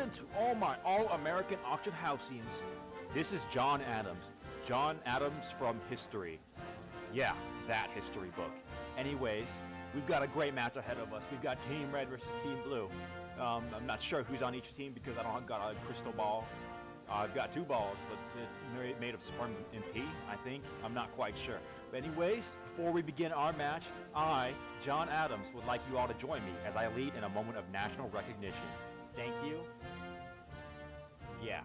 morning to all my all-American auction houseians. This is John Adams. John Adams from history. Yeah, that history book. Anyways, we've got a great match ahead of us. We've got Team Red versus Team Blue. I'm not sure who's on each team because I don't got a crystal ball. I've got two balls, but they're made of sperm and pee, I think. I'm not quite sure. But anyways, before we begin our match, I, John Adams, would like you all to join me as I lead in a moment of national recognition. Thank you. Yeah.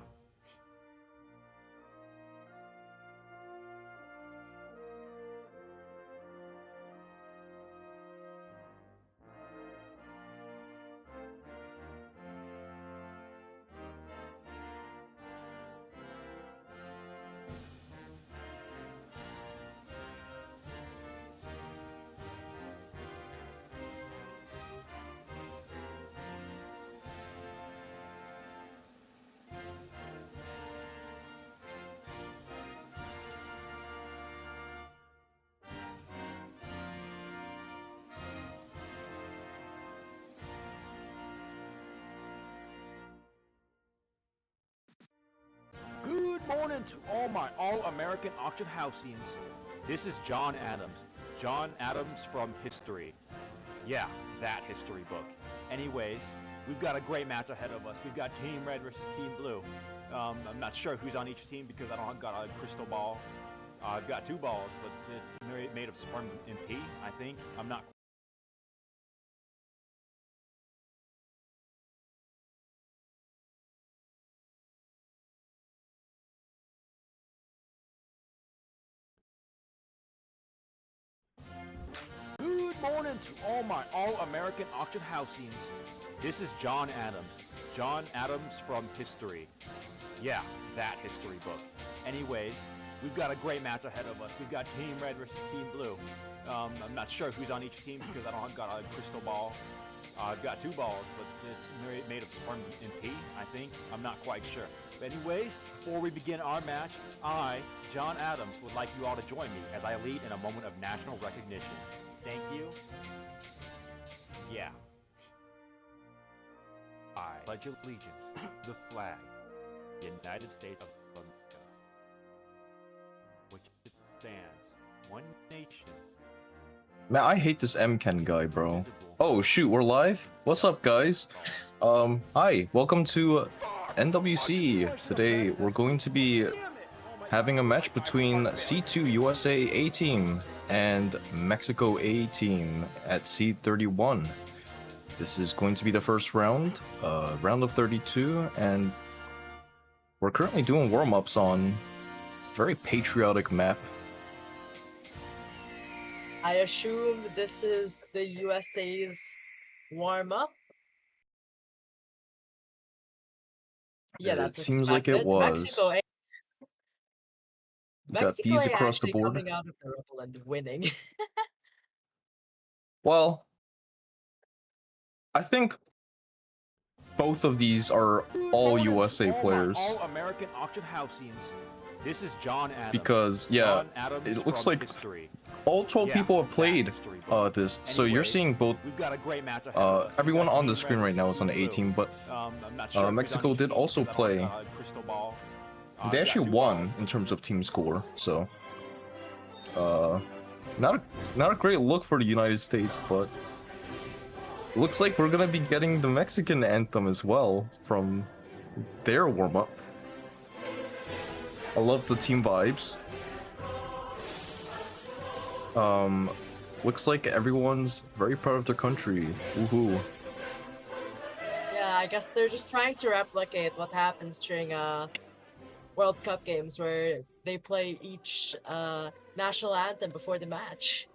Good morning to all my all-American auction houseians. This is John Adams. John Adams from history. Yeah, that history book. Anyways, we've got a great match ahead of us. We've got Team Red versus Team Blue. I'm not sure who's on each team because I don't got a crystal ball. I've got two balls, but they're made of sperm and pee, I think. I'm not. Good morning to all my all-American auction houseians. This is John Adams. John Adams from history. Yeah, that history book. Anyways, we've got a great match ahead of us. We've got Team Red versus Team Blue. I'm not sure who's on each team because I don't got a crystal ball. I've got two balls, but they're made of sperm and pee, I think. I'm not quite sure. But anyways, before we begin our match, I, John Adams, would like you all to join me as I lead in a moment of national recognition. Thank you. Yeah. I pledge allegiance to the flag, United States of America, which stands one nation. Man, I hate this MCAN guy, bro. Oh shoot, we're live? What's up, guys? Hi, welcome to NWC. Today we're going to be having a match between C2 USA A team and Mexico A team at Seed 31. This is going to be the first round, round of 32, and we're currently doing warm-ups on a very patriotic map. I assume this is the USA's warm-up. Yeah, that's it seems like it was. Mexico, Got these across the board. Coming out of the rubble and winning. Well, I think both of these are all USA players. All American auction houseians. This is John Adams. Because yeah, it looks like all 12 people have played this. So you're seeing both. We've got a great match everyone on the screen right now is on the A team, but Mexico did also play. They actually won in terms of team score, so not a great look for the United States, but looks like we're gonna be getting the Mexican anthem as well from their warm-up. I love the team vibes. Looks like everyone's very proud of their country. Woohoo. Yeah, I guess they're just trying to replicate what happens during World Cup games where they play each national anthem before the match.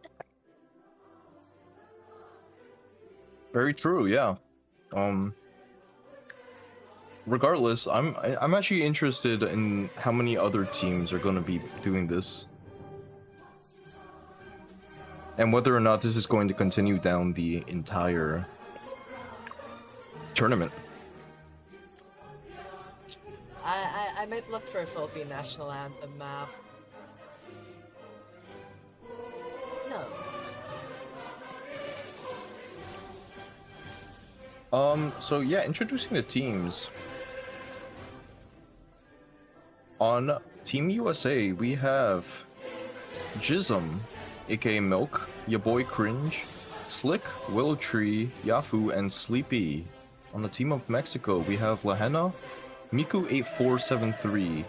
Very true, yeah. Regardless, I'm actually interested in how many other teams are going to be doing this, and whether or not this is going to continue down the entire tournament. I might look for a Philippine national anthem map. No. So yeah, introducing the teams. On Team USA, we have Jism, aka Milk, Ya Boy Cringe, Slick, Willow Tree, Yafu, and Sleepy. On the team of Mexico, we have Lahenna, Miku8473,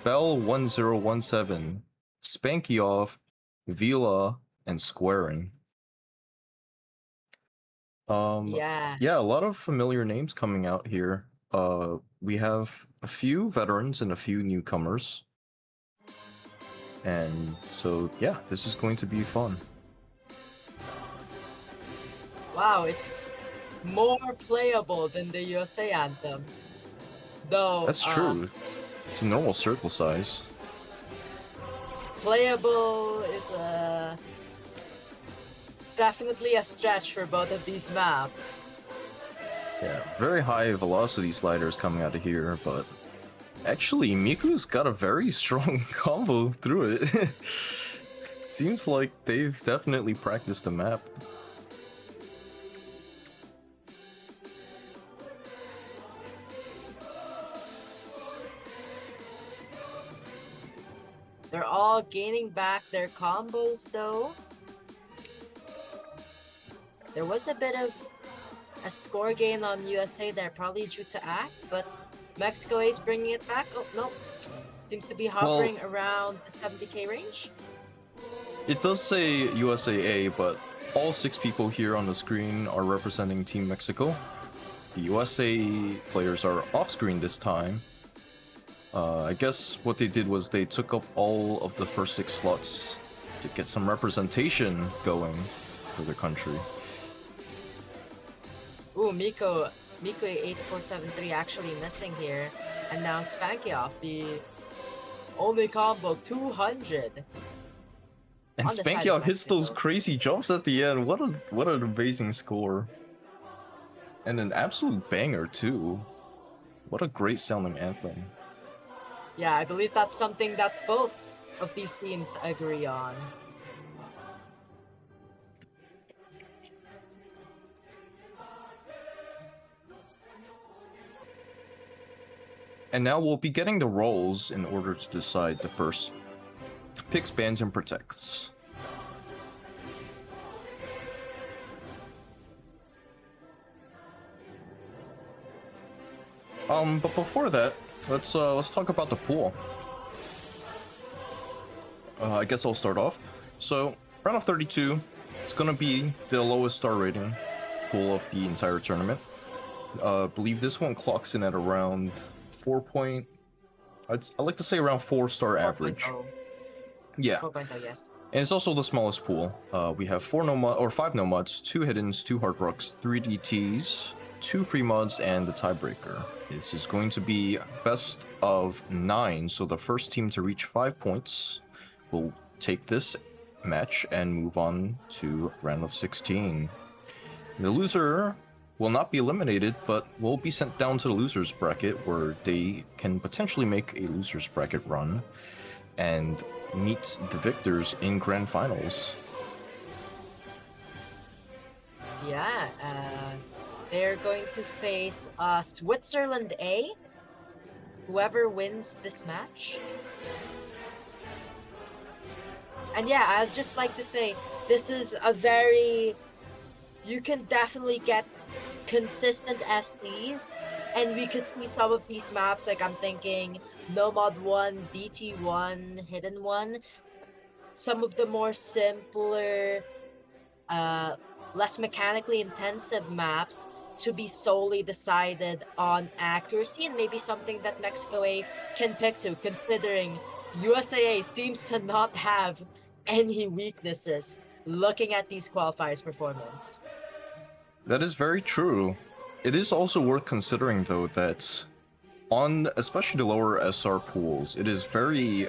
Bell1017, Spankyoff, Vila, and Squarin. Yeah. Yeah, a lot of familiar names coming out here. We have a few veterans and a few newcomers. And so, yeah, this is going to be fun. Wow, it's more playable than the USA anthem. Though That's true. It's a normal circle size. Playable is definitely a stretch for both of these maps. Yeah, very high velocity sliders coming out of here, but actually Miku's got a very strong combo through it. Seems like they've definitely practiced the map. They're all gaining back their combos though. There was a bit of a score gain on USA there, probably due to Act, but Mexico is bringing it back. Oh, no. Seems to be hovering around the 70k range. It does say USAA, but all 6 people here on the screen are representing Team Mexico. The USA players are off screen this time. I guess what they did was they took up all of the first 6 slots to get some representation going for their country. Ooh, Miku 8473 actually missing here. And now Spankyoff, the only combo 200. And Spankyoff hits those crazy jumps at the end. What an amazing score. And an absolute banger too. What a great sounding anthem. Yeah, I believe that's something that both of these teams agree on. And now we'll be getting the roles in order to decide the first picks, bans, and protects. But before that, let's talk about the pool. I guess I'll start off. So, round of 32, it's gonna be the lowest star rating pool of the entire tournament. I believe this one clocks in at around I like to say around 4-star average. 4.0. Yeah. 4.0, yes. And it's also the smallest pool. We have 5 no mods, 2 hiddens, 2 hard rocks, 3 DTs, 2 free mods, and the tiebreaker. This is going to be best of 9, so the first team to reach 5 points will take this match and move on to round of 16. The loser will not be eliminated, but will be sent down to the losers bracket, where they can potentially make a losers bracket run and meet the victors in grand finals. Yeah, they're going to face Switzerland A. Whoever wins this match. And yeah, I'd just like to say, this is a very... You can definitely get consistent FCs, and we could see some of these maps, like I'm thinking Nomad 1, DT1, Hidden 1, some of the more simpler, less mechanically intensive maps to be solely decided on accuracy, and maybe something that Mexico A can pick to, considering USAA seems to not have any weaknesses looking at these qualifiers' performance. That is very true. It is also worth considering, though, that on especially the lower SR pools, it is very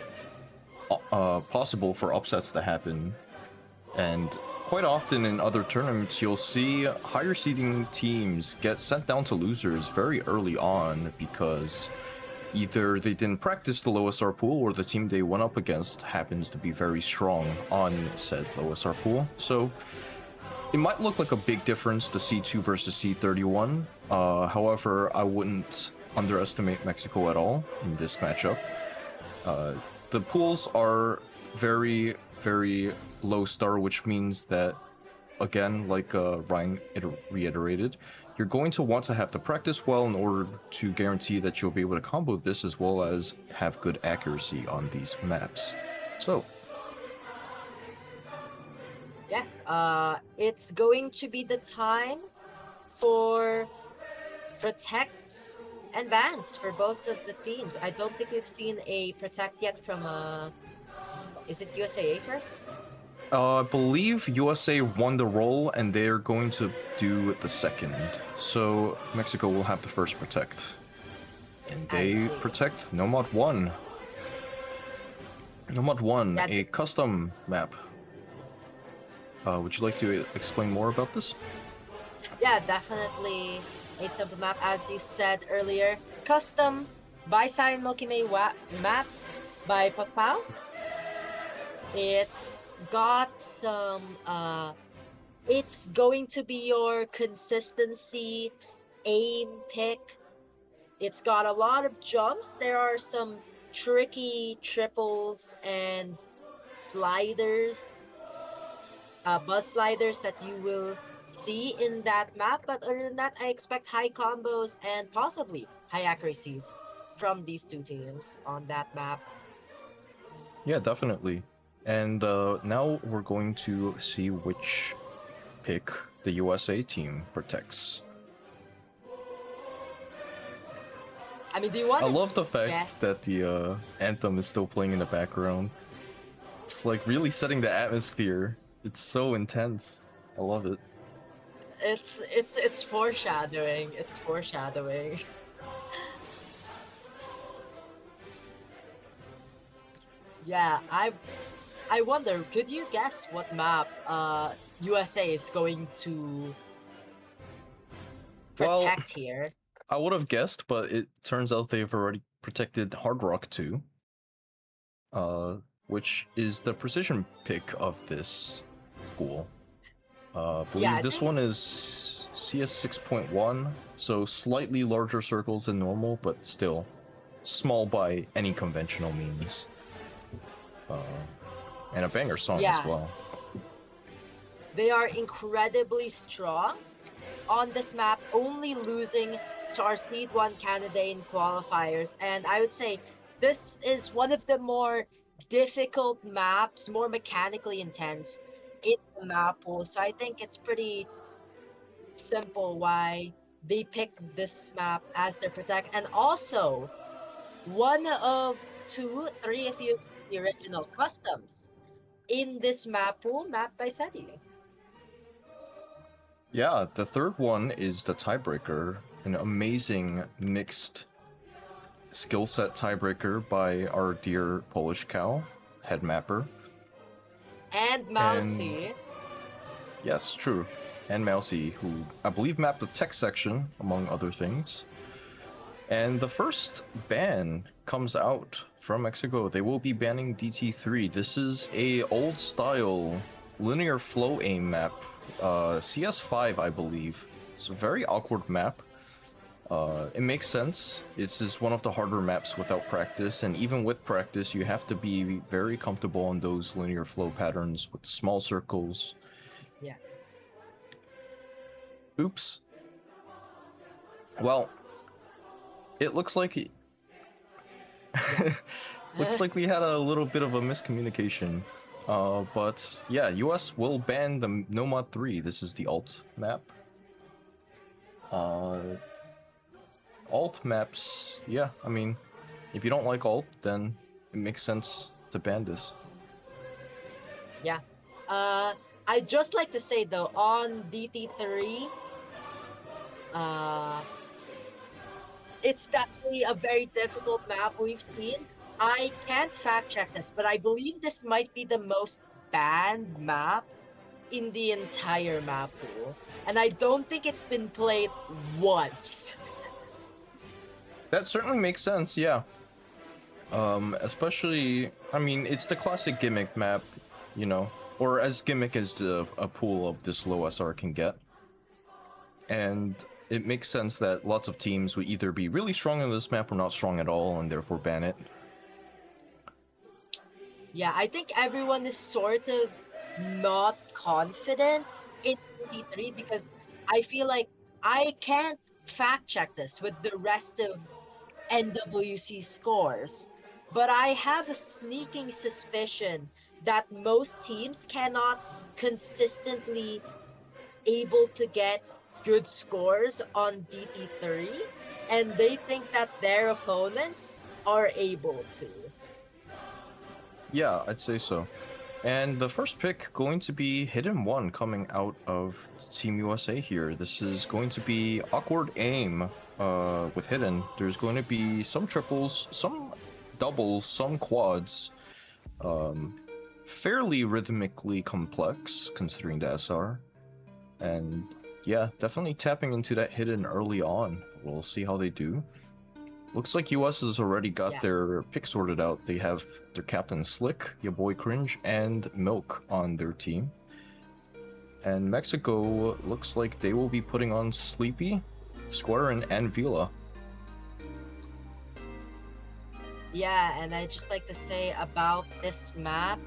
possible for upsets to happen. And quite often in other tournaments, you'll see higher seeding teams get sent down to losers very early on because either they didn't practice the low SR pool, or the team they went up against happens to be very strong on said low SR pool. So it might look like a big difference to C2 versus C31. However, I wouldn't underestimate Mexico at all in this matchup. The pools are very, very low star, which means that, again, like Ryan reiterated, you're going to want to have to practice well in order to guarantee that you'll be able to combo this as well as have good accuracy on these maps. So, yeah, it's going to be the time for protects and bans for both of the teams. I don't think we've seen a protect yet from is it USAA first? I believe USA won the roll and they're going to do the second. So Mexico will have the first protect. And I they see. protect Nomad 1. Nomad 1, That- a custom map. Would you like to explain more about this? Yeah, definitely a simple map, as you said earlier. Custom by Cyan Milky May map by Papao. It's got some it's going to be your consistency aim pick. It's got a lot of jumps. There are some tricky triples and sliders, buzz sliders that you will see in that map. But other than that, I expect high combos and possibly high accuracies from these two teams on that map. Yeah, definitely. And now we're going to see which pick the USA team protects. I mean, do you want I to love the fact guess? that the anthem is still playing in the background. It's like really setting the atmosphere. It's so intense. I love it. It's foreshadowing. It's foreshadowing. Yeah, I wonder, could you guess what map USA is going to Well, protect here? I would have guessed, but it turns out they've already protected Hard Rock 2. Which is the precision pick of this pool. I believe Yeah, I this think- one is CS 6.1, so slightly larger circles than normal, but still small by any conventional means. And a banger song Yeah. as well. They are incredibly strong on this map, only losing to our Seed 1 Canada in qualifiers. And I would say this is one of the more difficult maps, more mechanically intense in the map pool. So I think it's pretty simple why they picked this map as their protect. And also, one of two, three if you the original customs in this map pool, mapped by SETI. Yeah, the third one is the tiebreaker, an amazing mixed skill set tiebreaker by our dear Polish cow, head mapper. And Mousy. Yes, true. And Mousy, who I believe mapped the tech section, among other things. And the first ban comes out from Mexico. They will be banning DT3. This is a old style linear flow aim map. CS5, I believe. It's a very awkward map. It makes sense. This is one of the harder maps without practice, and even with practice, you have to be very comfortable on those linear flow patterns with small circles. Yeah. Oops. Well, it looks like looks like we had a little bit of a miscommunication. But yeah, US will ban the Nomad 3. This is the alt map. Alt maps, yeah, I mean, if you don't like alt, then it makes sense to ban this. Yeah. I'd just like to say though, on DT3, it's definitely a very difficult map we've seen. I can't fact check this, but I believe this might be the most banned map in the entire map pool. And I don't think it's been played once. That certainly makes sense, yeah. Especially, I mean, it's the classic gimmick map, you know, or as gimmick as a pool of this low SR can get. And it makes sense that lots of teams would either be really strong on this map or not strong at all, and therefore ban it. Yeah, I think everyone is sort of not confident in D3 because I feel like I can't fact check this with the rest of NWC scores, but I have a sneaking suspicion that most teams cannot consistently able to get good scores on DT3, and they think that their opponents are able to. Yeah, I'd say so. And the first pick going to be Hidden One coming out of Team USA here. This is going to be awkward aim with Hidden. There's going to be some triples, some doubles, some quads. Fairly rhythmically complex considering the SR. And yeah, definitely tapping into that Hidden early on. We'll see how they do. Looks like US has already got Yeah. their pick sorted out. They have their captain Slick, your boy Cringe, and Milk on their team. And Mexico looks like they will be putting on Sleepy, Squarin, and Vila. Yeah, and I just like to say about this map,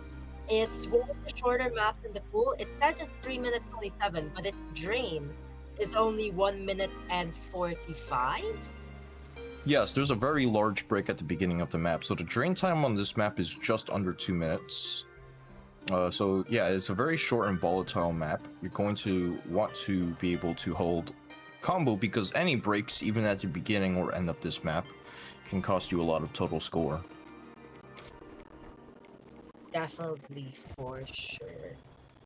it's one of the shorter maps in the pool. It says it's 3 minutes 27, but its drain is only 1 minute and 45. Yes, there's a very large break at the beginning of the map, so the drain time on this map is just under 2 minutes. So yeah, it's a very short and volatile map. You're going to want to be able to hold combo because any breaks, even at the beginning or end of this map, can cost you a lot of total score. Definitely, for sure.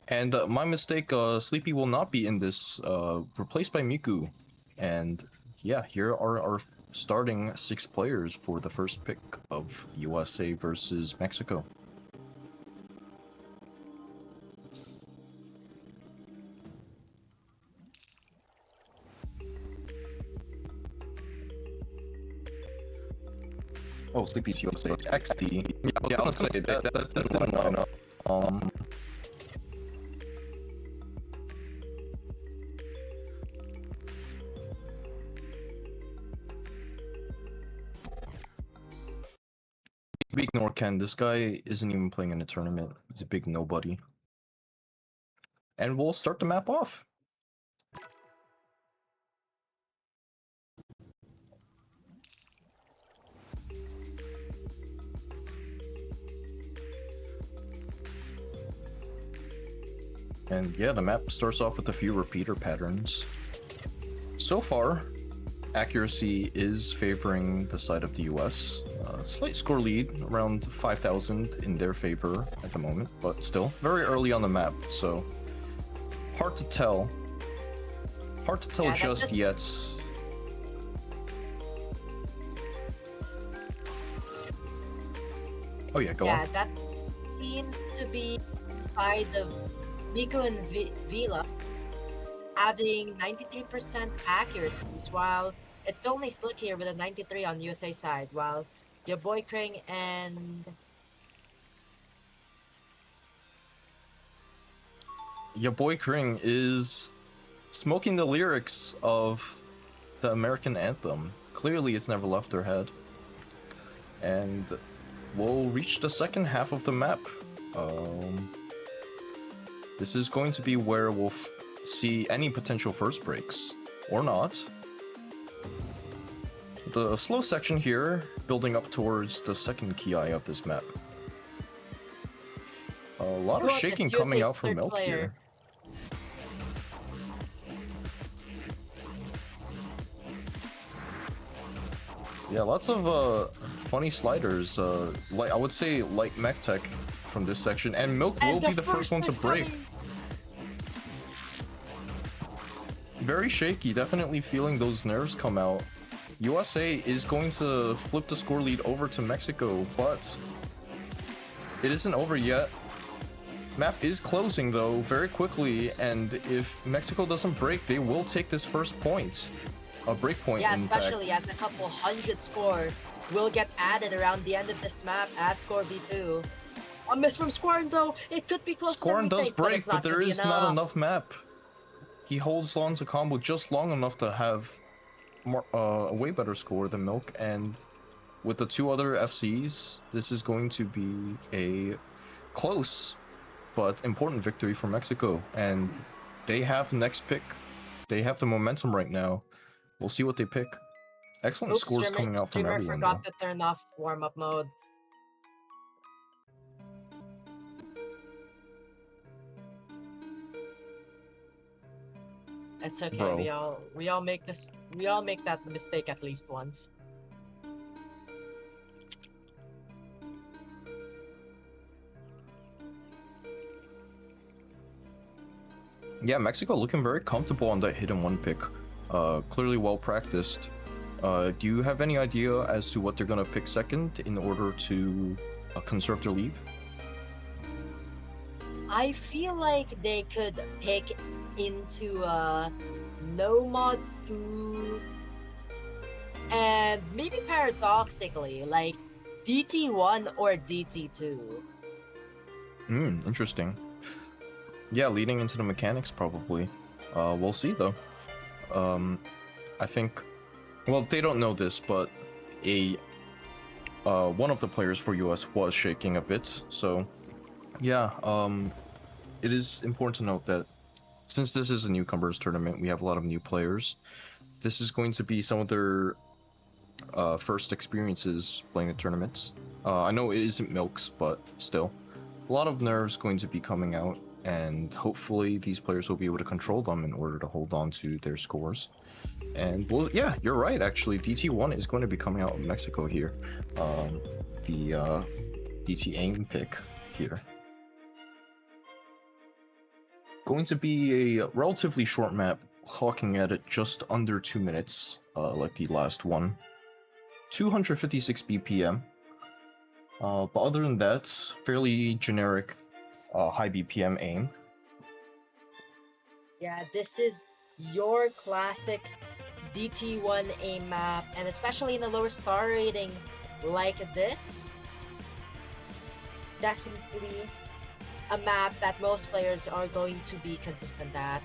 And my mistake, Sleepy will not be in this, replaced by Miku. And yeah, here are our starting 6 players for the first pick of USA versus Mexico. Oh, Sleepy's USA XD. Yeah, I was gonna say that didn't line up. We ignore Ken. This guy isn't even playing in a tournament. He's a big nobody. And we'll start the map off. And yeah, the map starts off with a few repeater patterns. So far, accuracy is favoring the side of the US. Slight score lead, around 5,000 in their favor at the moment, but still very early on the map, so hard to tell. Hard to tell just yet. Oh yeah, go on. Yeah, that seems to be the side of Miku and Vila having 93% accuracies, while it's only Slick here with a 93 on USA side, while your boy Kring and Your boy Kring is smoking the lyrics of the American anthem. Clearly it's never left their head. And we'll reach the second half of the map. This is going to be where we'll see any potential first breaks, or not. The slow section here, building up towards the second key eye of this map. A lot of shaking coming out from Milk here. Yeah, lots of funny sliders. Like I would say, light mech tech from this section, and Milk will be the first one to break. Very shaky, definitely feeling those nerves come out. USA is going to flip the score lead over to Mexico, but it isn't over yet. Map is closing though very quickly, and if Mexico doesn't break, they will take this first point. A break point, yeah, in especially fact. as a couple hundred score will get added around the end of this map as score V2. A miss from Squarin though, it could be close. Squarin does break, but there is not enough map. He holds on to combo just long enough to have more, a way better score than Milk, and with the two other FCs, this is going to be a close but important victory for Mexico, and they have the next pick. They have the momentum right now. We'll see what they pick. Excellent Oops, scores coming out from streamer everyone, forgot though. to turn off warm-up mode. It's okay. Bro. We all make that mistake at least once. Yeah, Mexico looking very comfortable on that hidden one pick. Clearly well practiced. Do you have any idea as to what they're gonna pick second in order to conserve their leave? I feel like they could pick into no mod 2 and maybe paradoxically like DT1 or DT2. Interesting. Yeah, leading into the mechanics probably. We'll see though. I think, well, they don't know this, but one of the players for US was shaking a bit, so yeah, it is important to note that since this is a newcomers tournament, we have a lot of new players. This is going to be some of their first experiences playing the tournaments. I know it isn't Milks, but still, a lot of nerves going to be coming out, and hopefully these players will be able to control them in order to hold on to their scores. And well, yeah, you're right. Actually, DT1 is going to be coming out of Mexico here. The DT AIM pick here. Going to be a relatively short map, clocking at it just under 2 minutes, like the last one. 256 BPM. But other than that, fairly generic high BPM aim. Yeah, this is your classic DT1 aim map, and especially in a lower star rating like this, definitely a map that most players are going to be consistent at.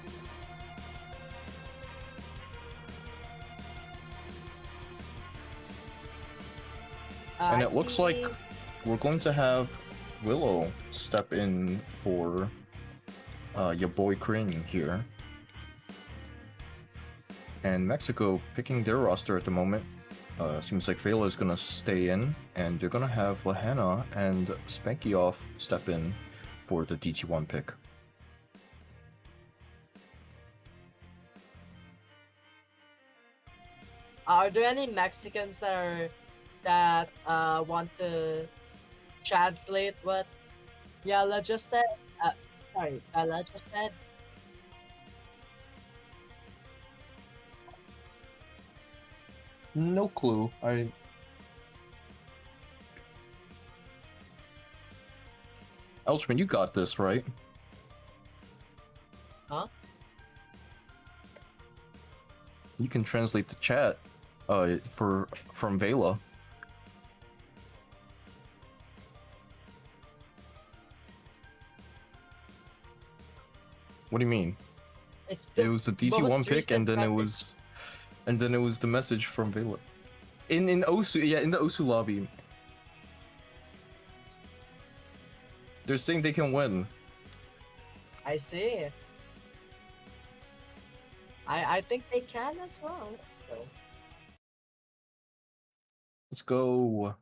And it looks like we're going to have Willow step in for your boy Kryn here. And Mexico picking their roster at the moment. Seems like Vela is gonna stay in, and they're gonna have Lahana and Spankyoff step in for the DT1 pick. Are there any Mexicans that want to translate what Yala just said? Sorry, Bella just said. No clue. Elchman, you got this, right? Huh? You can translate the chat from Vela. What do you mean? It was the DC1 pick, and then it was the message from Vela. In Osu, yeah, in the Osu lobby. They're saying they can win. I see. I think they can as well. So Let's go.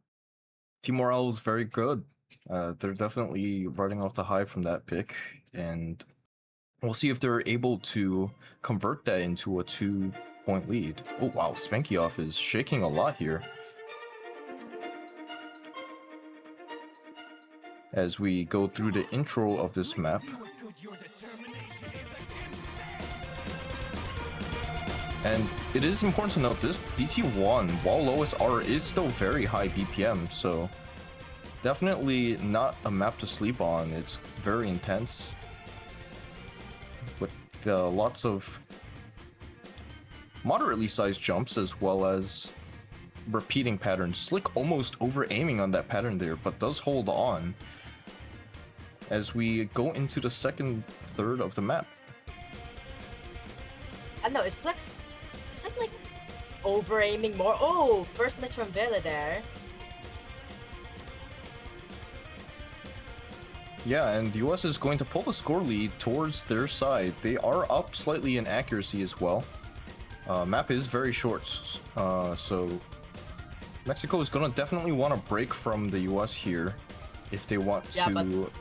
Team morale is very good. They're definitely riding off the high from that pick, and we'll see if they're able to convert that into a 2-point lead. Oh wow, Spankyoff is shaking a lot here. As we go through the intro of this map. And it is important to note this DC1, while lowest R, is still very high BPM, so definitely not a map to sleep on. It's very intense with lots of moderately sized jumps as well as repeating patterns. Slick almost over aiming on that pattern there, but does hold on as we go into the second third of the map. I know it's like over aiming more. Oh, first miss from Vela there. Yeah, and the US is going to pull the score lead towards their side. They are up slightly in accuracy as well. Map is very short, so Mexico is gonna definitely want to break from the US here if they want Yeah, to. but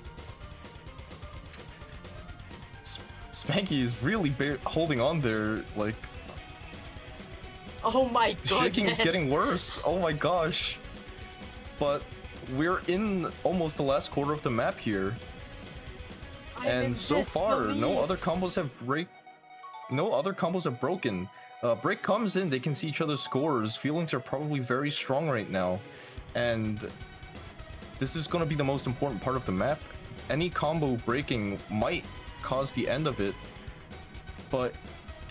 Spanky is really holding on there, like oh my the goodness. shaking is getting worse. Oh my gosh. But we're in almost the last quarter of the map here. I'm in And so far, no disbelief. other combos have broken. Break comes in, they can see each other's scores. Feelings are probably very strong right now. And this is going to be the most important part of the map. Any combo breaking might cause the end of it. But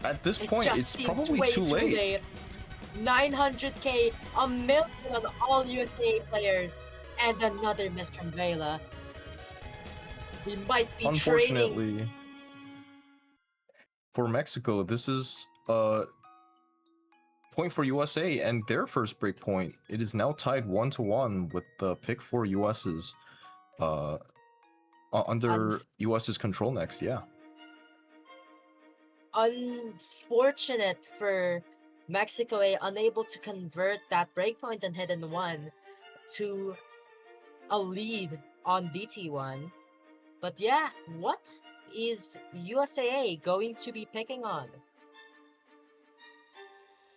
at this point, just it's seems probably way too late. 900k, a million on all USA players, and another miss from Vela. We might be trading. Unfortunately, for Mexico, this is point for USA and their first break point. It is now tied 1-1 with the pick for US's under US's control next. Yeah. Unfortunate for Mexico, unable to convert that breakpoint and hidden one to a lead on DT1. But yeah, what is USAA going to be picking on?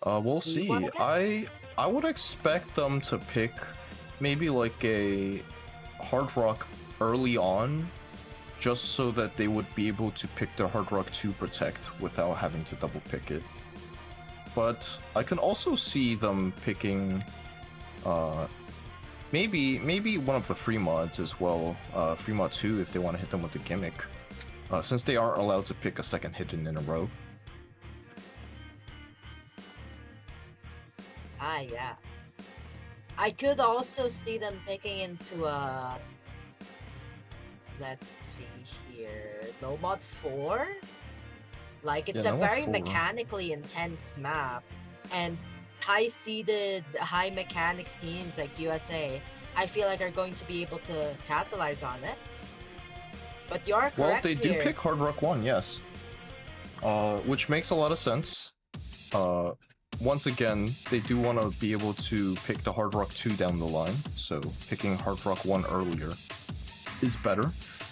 We'll Do you wanna see. guess? I would expect them to pick maybe like a Hard Rock early on, just so that they would be able to pick the Hard Rock 2 Protect without having to double pick it. But I can also see them picking maybe one of the free mods as well, free mod 2 if they want to hit them with the gimmick, since they aren't allowed to pick a second hidden in a row. Ah, yeah. I could also see them picking into let's see here, no mod 4? Like, it's Yeah, a no mod very 4. mechanically intense map, and high-seeded, high mechanics teams like USA, I feel like are going to be able to capitalize on it. But you're correct. Well, they do here. pick Hard Rock 1, yes. Which makes a lot of sense. Once again, they do want to be able to pick the Hard Rock 2 down the line, so picking Hard Rock 1 earlier is better,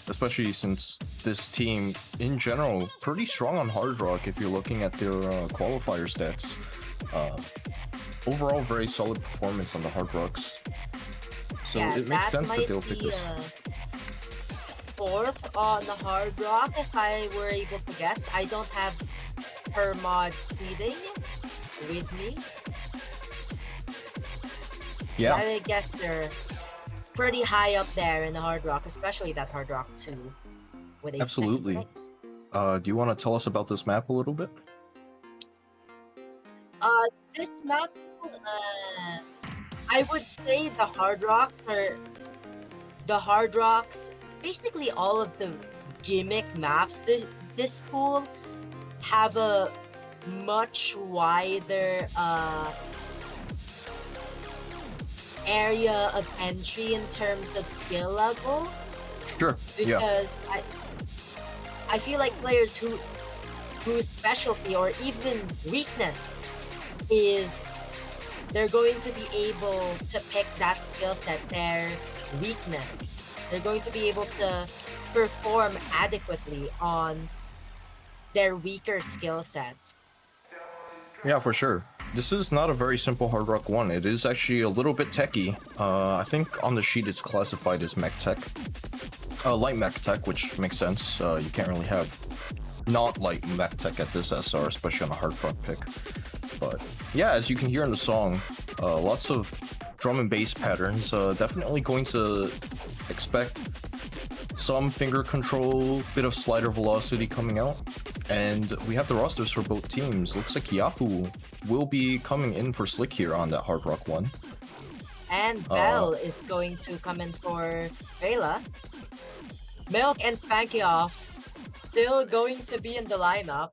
especially since this team, in general, pretty strong on Hard Rock if you're looking at their qualifier stats. Overall, very solid performance on the Hard Rocks. So Yeah, it makes sense that might they'll pick be, this. Fourth on the Hard Rock, if I were able to guess. I don't have per mod seeding with me. Yeah. I guess they're pretty high up there in the Hard Rock, especially that Hard Rock 2. With a Absolutely. second place. Do you want to tell us about this map a little bit? This map, I would say the Hard Rock, or the Hard Rocks, basically all of the gimmick maps, this pool have a much wider area of entry in terms of skill level. Sure. Yeah. Because I feel like players whose specialty or even weakness is they're going to be able to pick that skill set, their weakness. They're going to be able to perform adequately on their weaker skill sets. Yeah, for sure. This is not a very simple Hard Rock 1. It is actually a little bit techy. I think on the sheet it's classified as mech tech. Light mech tech, which makes sense. You can't really have not light mech tech at this SR, especially on a Hard Rock pick. But yeah, as you can hear in the song, lots of drum and bass patterns. Definitely going to expect some finger control, bit of slider velocity coming out. And we have the rosters for both teams. Looks like Yafu will be coming in for Slick here on that Hard Rock 1. And Bell is going to come in for Vela. Milk and Spanky off, still going to be in the lineup.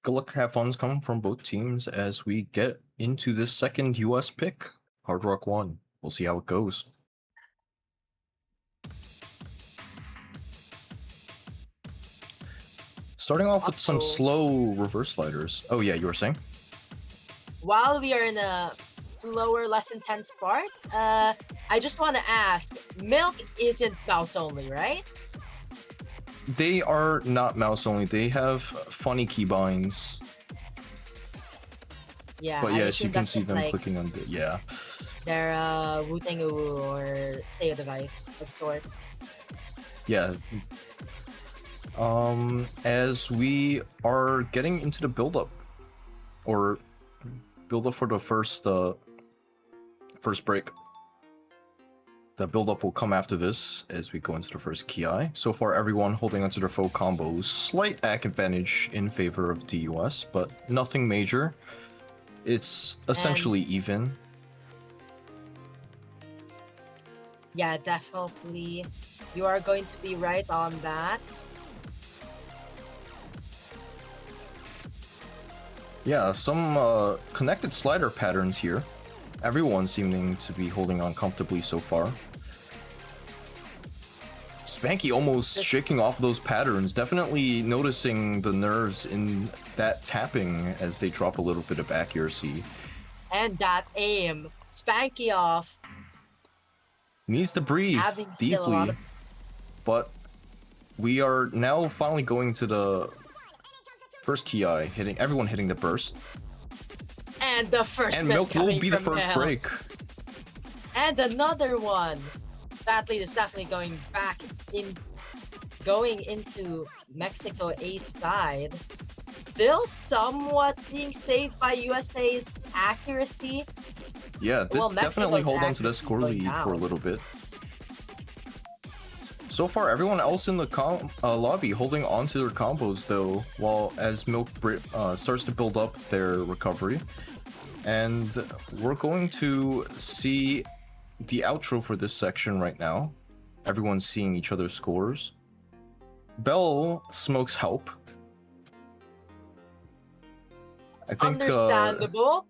Good luck, have fun's coming from both teams as we get into this second US pick, Hard Rock 1. We'll see how it goes. Starting off with some Also- slow reverse sliders. Oh yeah, you were saying? While we are in a slower, less intense part, I just want to ask, Milk isn't mouse only, right? They are not mouse only. They have funny keybinds. Yeah, But I yes, you assume can that's see just them like clicking on the yeah. their Wu-Tang or stay device of sorts. Yeah. As we are getting into the build-up, or build-up for the first break. The build-up will come after this as we go into the first Ki. So far, everyone holding onto their full combos. Slight ACK advantage in favor of the US, but nothing major. It's essentially even. Yeah, definitely. You are going to be right on that. Yeah, some connected slider patterns here. Everyone seeming to be holding on comfortably so far. Spanky almost shaking off those patterns, definitely noticing the nerves in that tapping as they drop a little bit of accuracy. And that aim, Spanky off. Needs to breathe Having still a lot deeply, of- but we are now finally going to the first Ki, everyone hitting the burst. And the first And miss Milk will coming be the from first hell. break. And another one. That lead is definitely going into Mexico A's side. Still somewhat being saved by USA's accuracy. Yeah, Well, definitely Mexico's hold on to the accuracy score going lead for a down. little bit. So far, everyone else in the lobby holding on to their combos though, while as Milk starts to build up their recovery. And we're going to see the outro for this section right now. Everyone's seeing each other's scores. Bell smokes help. I think Understandable.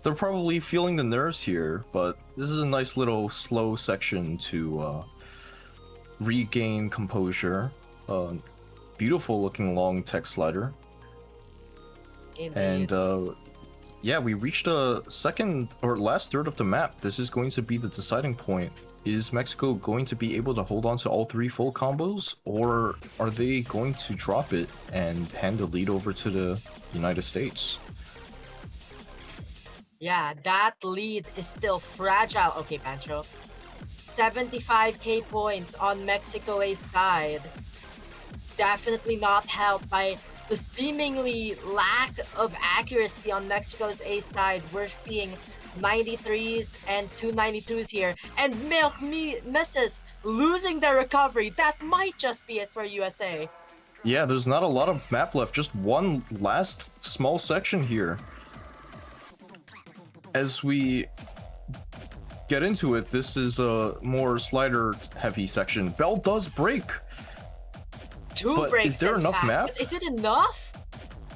they're probably feeling the nerves here, but this is a nice little slow section to regain composure. Beautiful looking long tech slider. Indeed. And yeah, we reached a second or last third of the map. This is going to be the deciding point. Is Mexico going to be able to hold on to all three full combos, or are they going to drop it and hand the lead over to the United States? Yeah, that lead is still fragile. Okay, Pancho. 75k points on Mexico A's side. Definitely not helped by the seemingly lack of accuracy on Mexico's A's side. We're seeing 93s and 292s here, and Milk misses, losing the recovery. That might just be it for USA. Yeah, there's not a lot of map left, just one last small section here. As we get into it, this is a more slider heavy section. Bell does break. Two But breaks. is there in enough fact. map? But is it enough?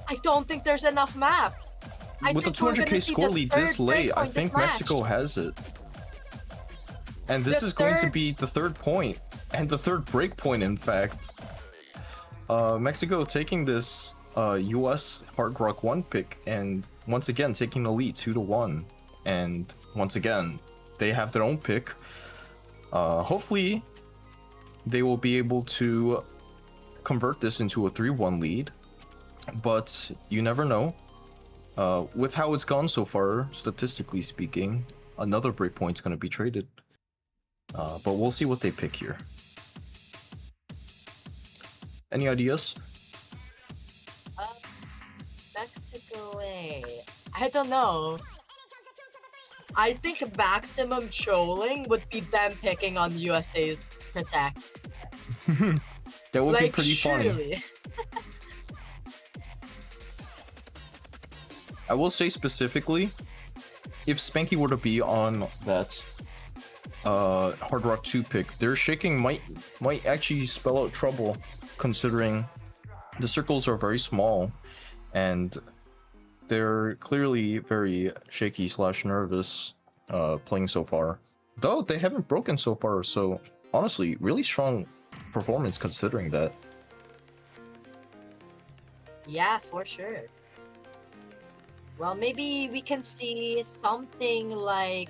I don't think there's enough map. With the think we're gonna 200k see score the lead third this late, I breakpoint think this match. Mexico has it. And this The is going to third- be the third point, and the third break point, in fact. Mexico taking this US Hard Rock 1 pick, and once again taking the lead 2-1. And once again, they have their own pick. Hopefully, they will be able to convert this into a 3-1 lead, but you never know. With how it's gone so far, statistically speaking, another breakpoint's going to be traded. But we'll see what they pick here. Any ideas? Mexico A. I don't know. I think maximum trolling would be them picking on USA's protect. That would be Like, pretty funny. surely. I will say specifically, if Spanky were to be on that Hard Rock 2 pick, their shaking might actually spell out trouble, considering the circles are very small and they're clearly very shaky / nervous playing so far. Though they haven't broken so far, so honestly, really strong performance considering that. Yeah, for sure. Well, maybe we can see something like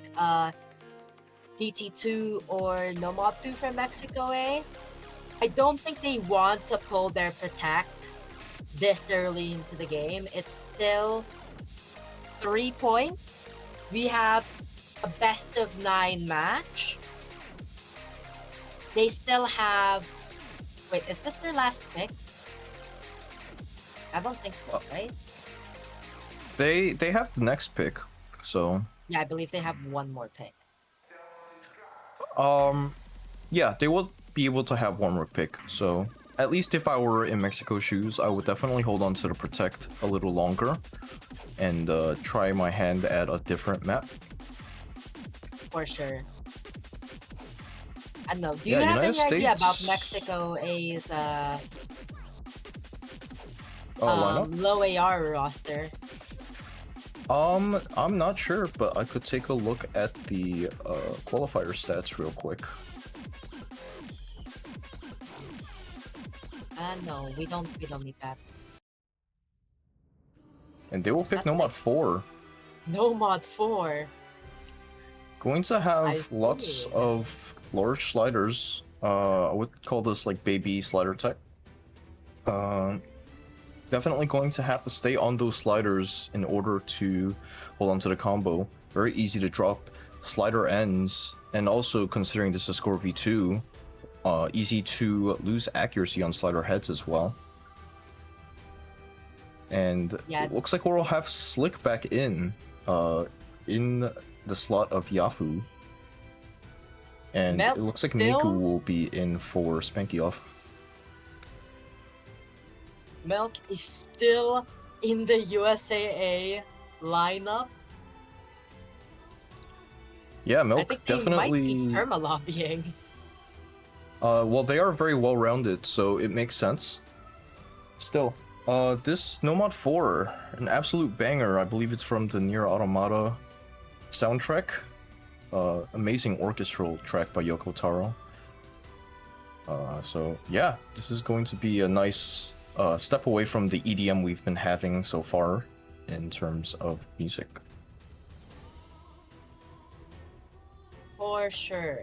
DT2 or Nomad 2 from Mexico, eh? I don't think they want to pull their protect this early into the game. It's still 3 points. We have a best of 9 match. They still have. Wait, is this their last pick? I don't think so, right? They have the next pick, so Yeah, I believe they have one more pick. yeah, they will be able to have one more pick. So at least if I were in Mexico's shoes, I would definitely hold on to the protect a little longer and try my hand at a different map. For sure. I don't know. Do you Yeah, have United any idea about States- Mexico A's Lineup? low AR roster? I'm not sure, but I could take a look at the qualifier stats real quick. No, we don't need that. And they will pick that Nomad 4. Nomad 4. Going to I have lots see. of large sliders. I would call this like baby slider tech. Definitely going to have to stay on those sliders in order to hold on to the combo. Very easy to drop slider ends, and also considering this is score v2, easy to lose accuracy on slider heads as well. And Yeah. it looks like we'll have Slick back in the slot of Yafu. And Melt it looks like still? Miku will be in for Spanky off. Milk is still in the USAA lineup. Yeah, I Milk think they might be definitely. perma lobbying. Well, they are very well rounded, so it makes sense. Still, this Nomad 4, an absolute banger. I believe it's from the Nier Automata soundtrack. Amazing orchestral track by Yoko Taro. So yeah, this is going to be a nice step away from the EDM we've been having so far in terms of music. For sure.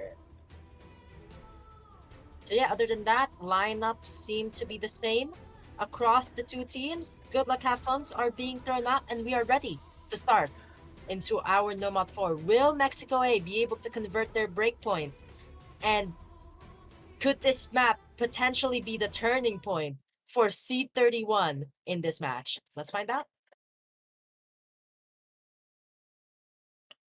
So yeah, other than that, lineups seem to be the same across the two teams. Good luck, have funs are being thrown out, and we are ready to start into our Nomad 4. Will Mexico A be able to convert their breakpoint? And could this map potentially be the turning point for C31 in this match? Let's find out.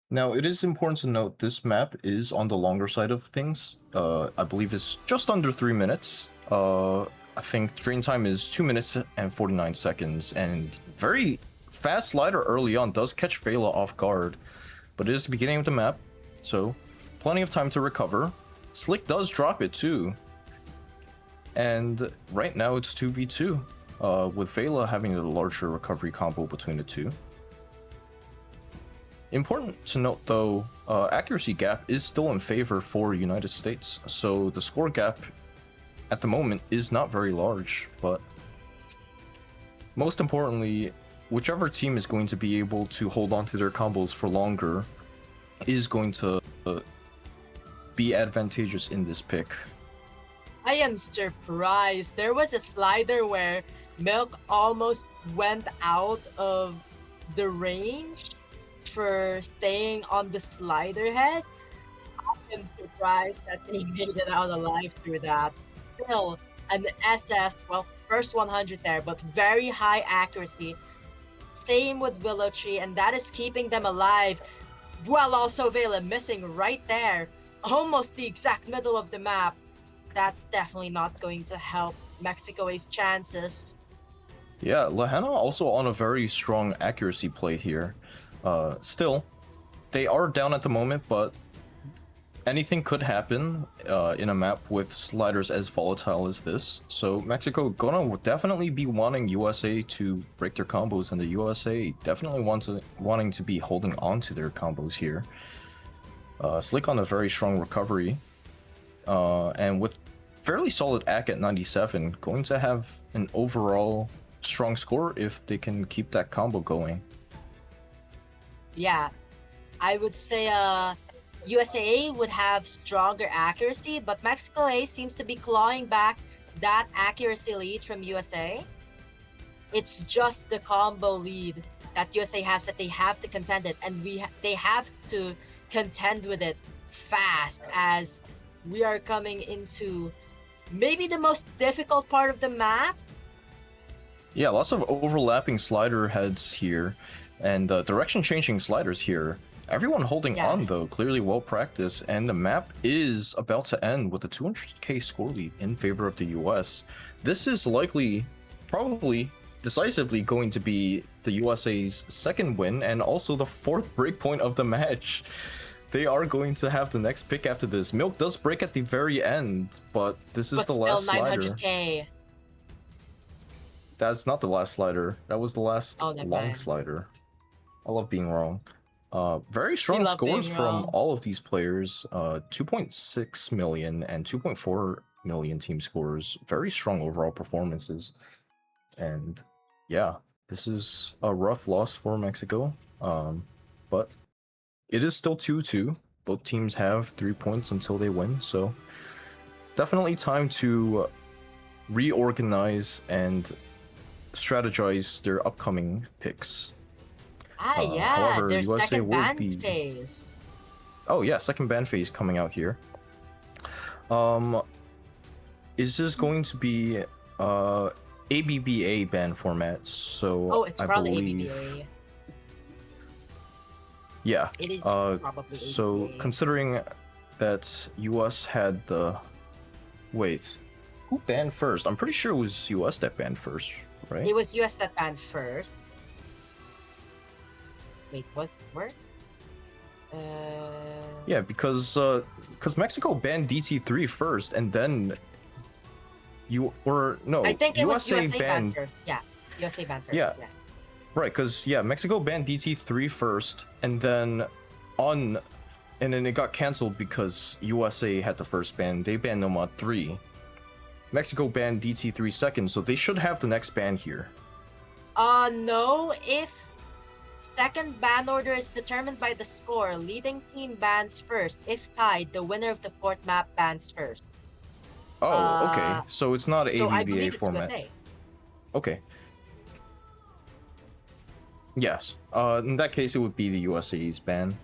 Now, it is important to note this map is on the longer side of things. I believe it's just under 3 minutes. I think drain time is 2 minutes and 49 seconds, and very fast slider early on does catch Vela off guard, but it is the beginning of the map, so plenty of time to recover. Slick does drop it too, and right now it's 2v2, with Vela having the larger recovery combo between the two. Important to note though, accuracy gap is still in favor for United States, so the score gap at the moment is not very large, but most importantly, whichever team is going to be able to hold on to their combos for longer is going to be advantageous in this pick. I am surprised. There was a slider where Milk almost went out of the range for staying on the slider head. I am surprised that they made it out alive through that. Still, an SS, well, first 100 there, but very high accuracy. Same with Willow Tree, and that is keeping them alive. Well, also Vela missing right there. Almost the exact middle of the map. That's definitely not going to help Mexico A's chances. Yeah, Lahanna also on a very strong accuracy play here. Still, they are down at the moment, but anything could happen in a map with sliders as volatile as this. So Mexico gonna definitely be wanting USA to break their combos, and the USA definitely wanting to be holding on to their combos here. Slick on a very strong recovery, and with fairly solid AC at 97, going to have an overall strong score if they can keep that combo going. Yeah, I would say USA would have stronger accuracy, but Mexico A seems to be clawing back that accuracy lead from USA. It's just the combo lead that USA has that they have to contend it, and they have to contend with it fast as we are coming into maybe the most difficult part of the map. Yeah, lots of overlapping slider heads here, and direction changing sliders here. Everyone holding on though, clearly well practiced, and the map is about to end with a 200k score lead in favor of the US. This is likely, probably, decisively going to be the USA's second win and also the fourth breakpoint of the match. They are going to have the next pick after this. Milk does break at the very end, but this is the last slider. 900k. That's not the last slider. That was the last long slider. I love being wrong. Very strong scores from all of these players. 2.6 million and 2.4 million team scores. Very strong overall performances. And yeah, this is a rough loss for Mexico. But it is still 2-2. Both teams have 3 points until they win. So definitely time to reorganize and strategize their upcoming picks. However, their USA second ban phase. Oh yeah, second ban phase coming out here. Is this going to be ABBA ban format? So it's I probably believe. ABBA. Yeah. It is probably so ABBA. Considering that US had the wait, who banned first? I'm pretty sure it was US that banned first, right? It was US that banned first. Wait, where? Yeah, because Mexico banned DT3 first, and then I think it was USA banned banned first. Yeah, USA banned first. Yeah. Right, because Mexico banned DT3 first, and then it got canceled because USA had the first ban. They banned Nomad 3. Mexico banned DT3 second, so they should have the next ban here. No, if second ban order is determined by the score, leading team bans first. If tied, the winner of the fourth map bans first. Oh, okay. So it's not an so ABBA I believe format. It's USA. Okay. Yes. In that case, it would be the USA's ban.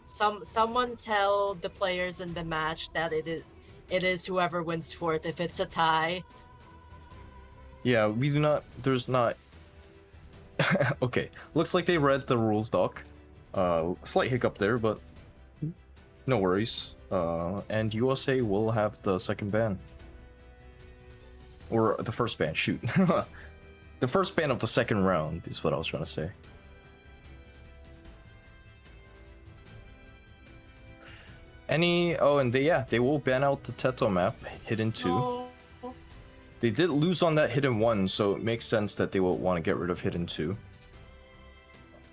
Someone tell the players in the match that it is whoever wins fourth if it's a tie. Yeah, we do not. There's not. Okay, looks like they read the rules doc. Slight hiccup there, but no worries. And USA will have the second ban. Or the first ban, shoot. The first ban of the second round is what I was trying to say. And they will ban out the Teto map, Hidden 2. Oh. They did lose on that Hidden 1, so it makes sense that they will want to get rid of Hidden 2.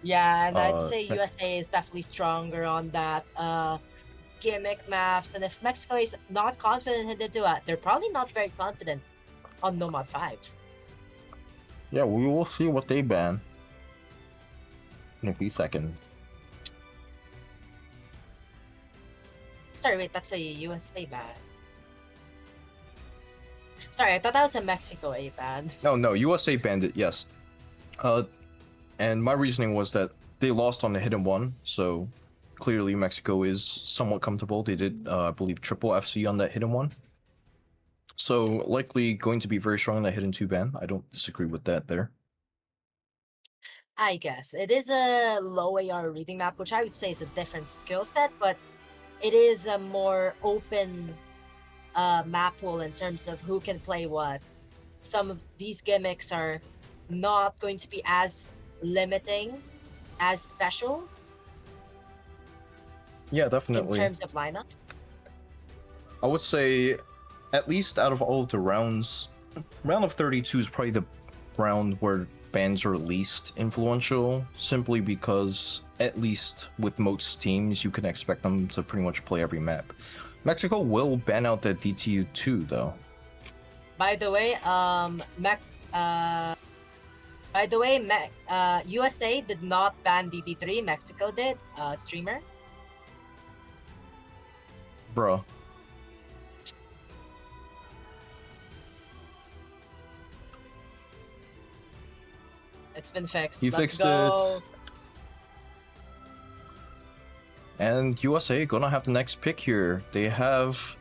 Yeah, and I'd say USA is definitely stronger on that gimmick maps. And if Mexico is not confident in Hidden 2, they're probably not very confident on Nomad 5. Yeah, we will see what they ban in a few seconds. Sorry, wait, that's a USA ban. Sorry, I thought that was a Mexico A ban. No, USA banned it, yes. And my reasoning was that they lost on the Hidden 1, so clearly Mexico is somewhat comfortable. They did, I believe, triple FC on that Hidden 1. So likely going to be very strong on that Hidden 2 ban. I don't disagree with that there. I guess. It is a low AR reading map, which I would say is a different skill set, but it is a more open map pool in terms of who can play what. Some of these gimmicks are not going to be as limiting, as special. Yeah, definitely. In terms of lineups. I would say, at least out of all of the rounds, round of 32 is probably the round where bans are least influential, simply because, at least with most teams, you can expect them to pretty much play every map. Mexico will ban out that DTU2 though. By the way, USA did not ban DD3. Mexico did. Streamer. Bruh. It's been fixed. He Let's fixed go. it. And USA gonna have the next pick here. They have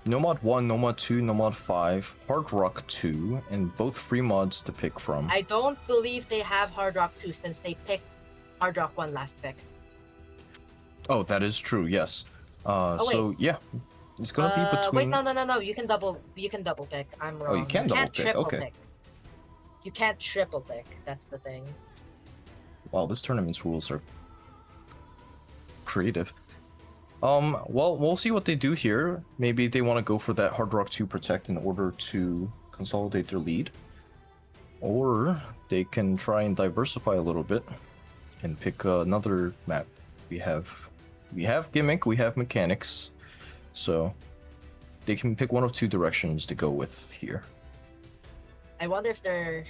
Nomad 1, Nomad 2, Nomad 5, Hard Rock 2, and both free mods to pick from. I don't believe they have Hard Rock 2 since they picked Hard Rock 1 last pick. Oh, that is true, yes. Oh, so yeah. It's gonna be between. Wait, no. You can double pick. I'm wrong. Oh, you can double pick. Triple Okay. pick. You can't triple pick. That's the thing. Wow, this tournament's rules are creative. Well, we'll see what they do here. Maybe they want to go for that Hard Rock 2 Protect in order to consolidate their lead. Or they can try and diversify a little bit and pick another map. We have Gimmick, we have Mechanics. So they can pick one of two directions to go with here. I wonder if they're...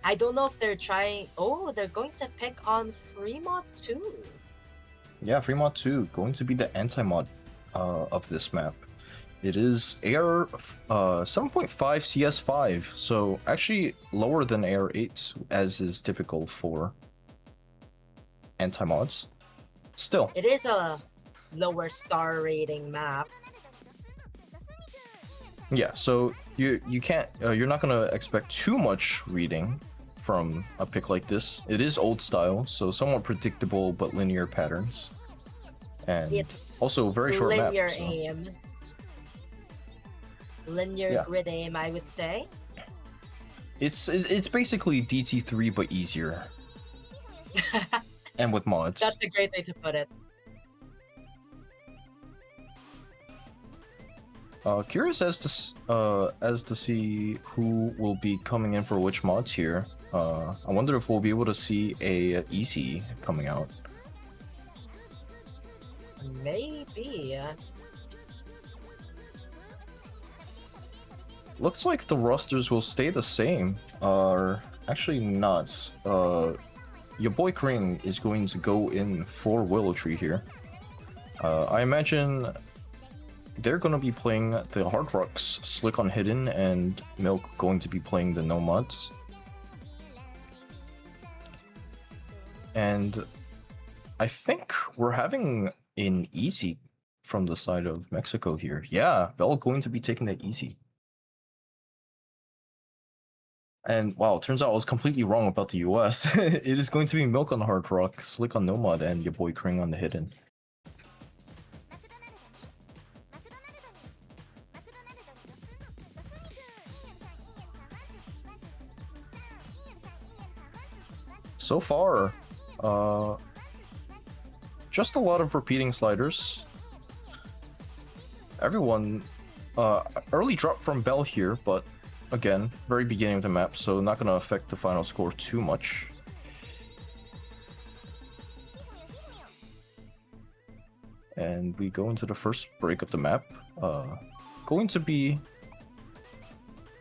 I don't know if they're trying... Oh, they're going to pick on Fremont too. Yeah, Fremont 2 going to be the anti-mod of this map. It is AR 7.5 CS5, so actually lower than AR 8, as is typical for anti-mods. Still. It is a lower star rating map. Yeah, so you can't you're not gonna expect too much reading from a pick like this. It is old style, so somewhat predictable but linear patterns, and It's also very short linear map. So. aim. Linear Yeah. grid aim, I would say. It's basically DT3 but easier, and with mods. That's a great way to put it. Curious as to see who will be coming in for which mods here. I wonder if we'll be able to see a easy coming out. Maybe. Looks like the rosters will stay the same. Actually not. Your boy Kring is going to go in for Willow Tree here. I imagine they're going to be playing the Hard Rocks, Slick on Hidden, and Milk going to be playing the Nomads. And I think we're having an easy from the side of Mexico here. Yeah, Bell going to be taking that easy. And wow, turns out I was completely wrong about the US. It is going to be Milk on the Hard Rock, Slick on Nomad, and your boy Kring on the Hidden. So far, just a lot of repeating sliders. Everyone, early drop from Bell here, but again, very beginning of the map, so not going to affect the final score too much. And we go into the first break of the map. Going to be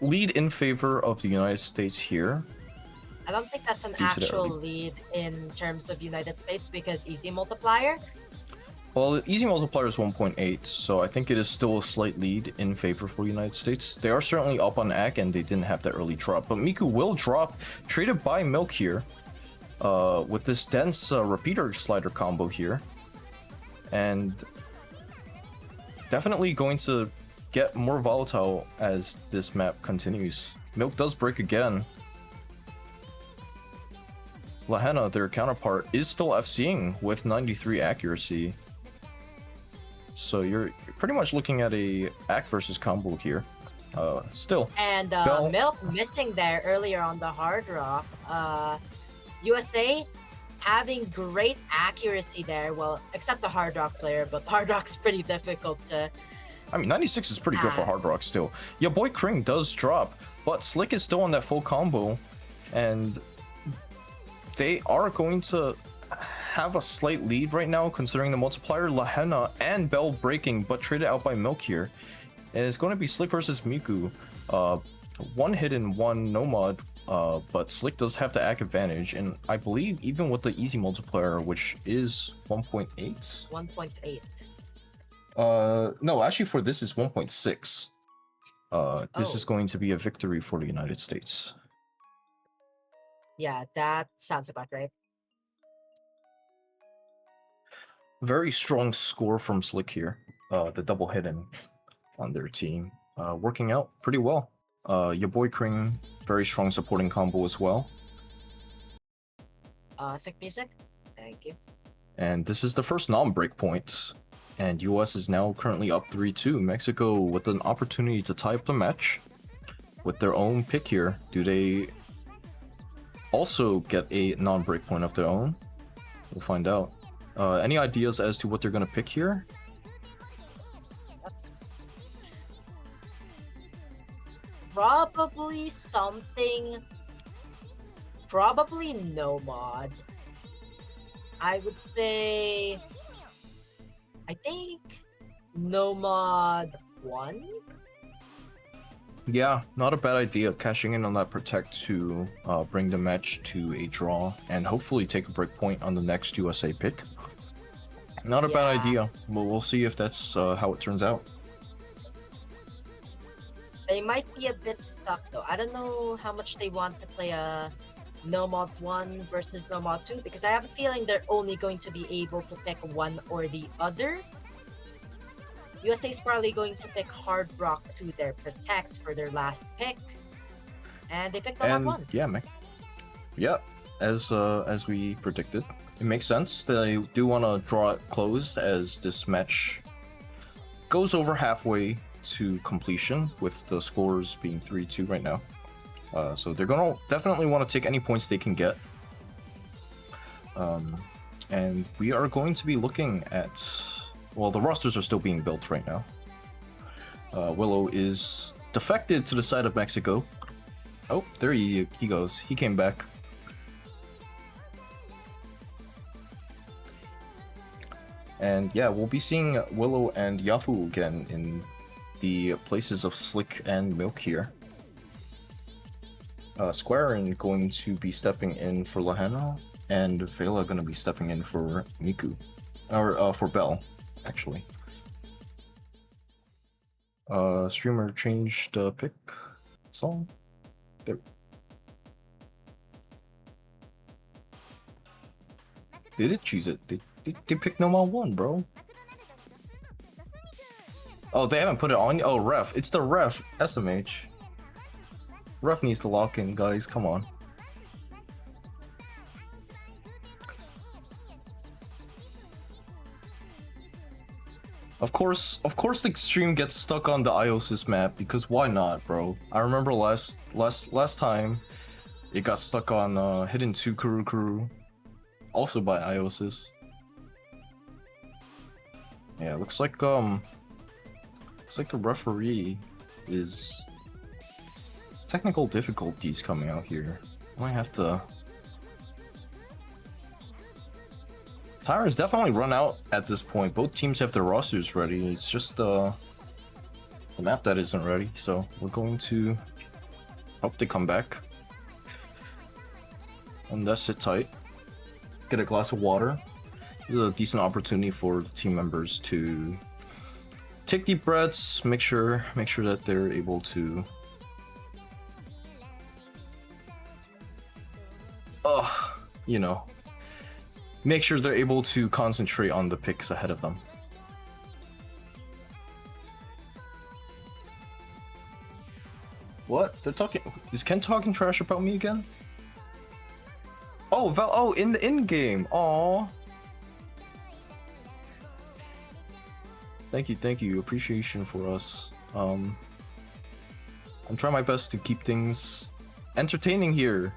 lead in favor of the United States here. I don't think that's an Due to the actual early- lead in terms of United States because easy multiplier. Well, easy multiplier is 1.8, so I think it is still a slight lead in favor for United States. They are certainly up on AC, and they didn't have that early drop. But Miku will drop, traded by Milk here, with this dense repeater slider combo here. And definitely going to get more volatile as this map continues. Milk does break again. Lahenna, their counterpart, is still FCing with 93 accuracy. So you're pretty much looking at a AC versus combo here. Still. And Bell. Milk missing there earlier on the Hard Rock. USA having great accuracy there. Well, except the Hard Rock player, but Hard Rock's pretty difficult to... I mean, 96 is pretty good for Hard Rock still. Your boy Kring does drop, but Slick is still on that full combo, and they are going to have a slight lead right now, considering the multiplier, Lahenna and Bell breaking, but traded out by Milk here. And it's going to be Slick versus Miku. One hidden, one no mod, but Slick does have the ag advantage, and I believe even with the easy multiplier, which is 1.8? 1.8. No, actually for this is 1.6. This is Oh. going to be a victory for the United States. Yeah, that sounds about right. Very strong score from Slick here. The double hidden on their team. Working out pretty well. Your boy Kring, very strong supporting combo as well. Sick music. Thank you. And this is the first non-break point. And US is now currently up 3-2. Mexico with an opportunity to tie up the match with their own pick here. Do they also get a non-break point of their own? We'll find out. Any ideas as to what they're going to pick here? Probably something. Probably no mod. I would say. I think no mod 1. Yeah, not a bad idea. Cashing in on that protect to bring the match to a draw and hopefully take a break point on the next USA pick. Not a bad idea. We'll see if that's how it turns out. They might be a bit stuck though. I don't know how much they want to play a no mod 1 versus no mod 2, because I have a feeling they're only going to be able to pick one or the other. USA is probably going to pick Hard Rock to their protect for their last pick, and they picked no mod 1. Yeah, man. Yeah, as we predicted, it makes sense. They do want to draw it closed as this match goes over halfway to completion, with the scores being 3-2 right now. So they're gonna definitely want to take any points they can get. And we are going to be looking at, well, the rosters are still being built right now. Willow is defected to the side of Mexico. Oh, there he goes. He came back. And yeah, we'll be seeing Willow and Yafu again in the places of Slick and Milk here. Squarein going to be stepping in for Lahenna, and Vela gonna be stepping in for Miku. Or for Bell, actually. Streamer changed pick song. There. They did choose it. They picked No Mod 1, bro. Oh, they haven't put it on. Oh, ref. It's the ref. SMH. Ref needs to lock in, guys. Come on. Of course the stream gets stuck on the Iosis map, because why not, bro? I remember last time it got stuck on Hidden 2 Kuru, also by Iosis. Yeah, looks like the referee is technical difficulties coming out here. Might have to. Tire's definitely run out at this point. Both teams have their rosters ready. It's just the map that isn't ready. So we're going to hope they come back. And that's sit tight. Get a glass of water. This is a decent opportunity for the team members to take deep breaths, make sure that they're able to you know, make sure they're able to concentrate on the picks ahead of them. What? They're talking. Is Ken talking trash about me again? Oh, Val. Oh, in the in-game. Aww. Thank you. Appreciation for us. I'm trying my best to keep things entertaining here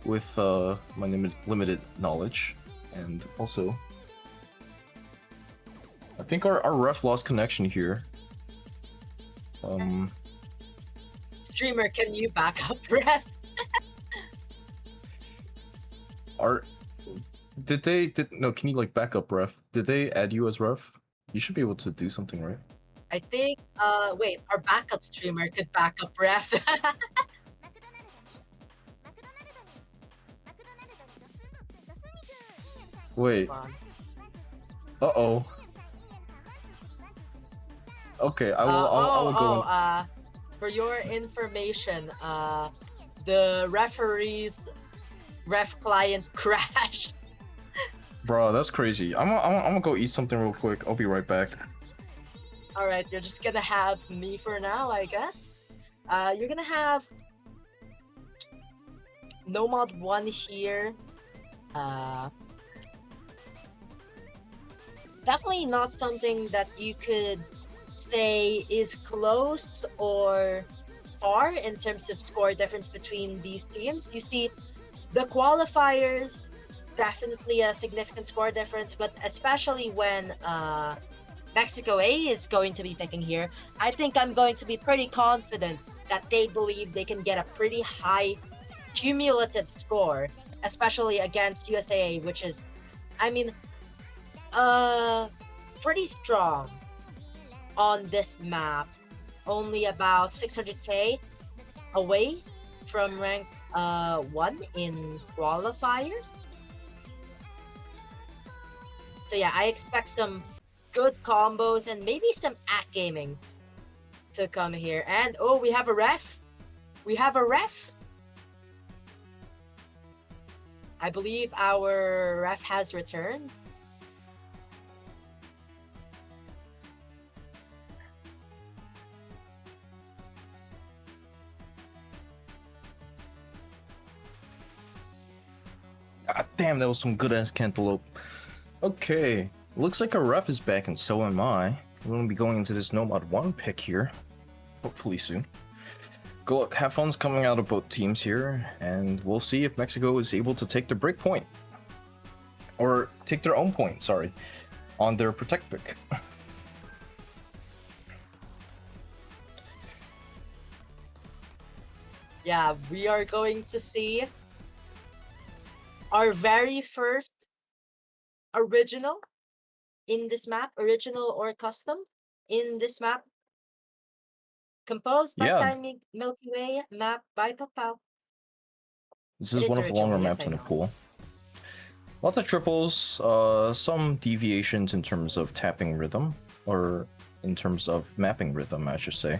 with my limited knowledge, and also I think our ref lost connection here. Streamer, can you back up, ref? No, can you like back up ref? Did they add you as ref? You should be able to do something, right? I think, wait, our backup streamer could back up ref. Wait. Hold on. Uh-oh. Okay, I will go in. For your information, the referee's ref client crashed. Bro, that's crazy. I'm gonna go eat something real quick. I'll be right back. Alright, you're just gonna have me for now, I guess. You're gonna have Nomad 1 here. Definitely not something that you could say is close or far in terms of score difference between these teams. You see, the qualifiers, definitely a significant score difference, but especially when Mexico A is going to be picking here, I think I'm going to be pretty confident that they believe they can get a pretty high cumulative score, especially against USAA, which is, I mean, pretty strong on this map. Only about 600k away from rank 1 in qualifiers. So yeah, I expect some good combos and maybe some act gaming to come here. And oh, we have a ref. We have a ref. I believe our ref has returned. Ah, damn, that was some good ass cantaloupe. Okay, looks like our ref is back, and so am I. We're gonna be going into this Nomad 1 pick here, hopefully soon. Good luck, have fun's coming out of both teams here, and we'll see if Mexico is able to take the break point. Or take their own point, sorry, on their protect pick. Yeah, we are going to see our very first original in this map, original or custom in this map, composed by Yeah, Milky Way, map by Papao. this It is is one of the original, longer yes, maps I in the know. pool. Lots of triples, some deviations in terms of tapping rhythm, or in terms of mapping rhythm, I should say.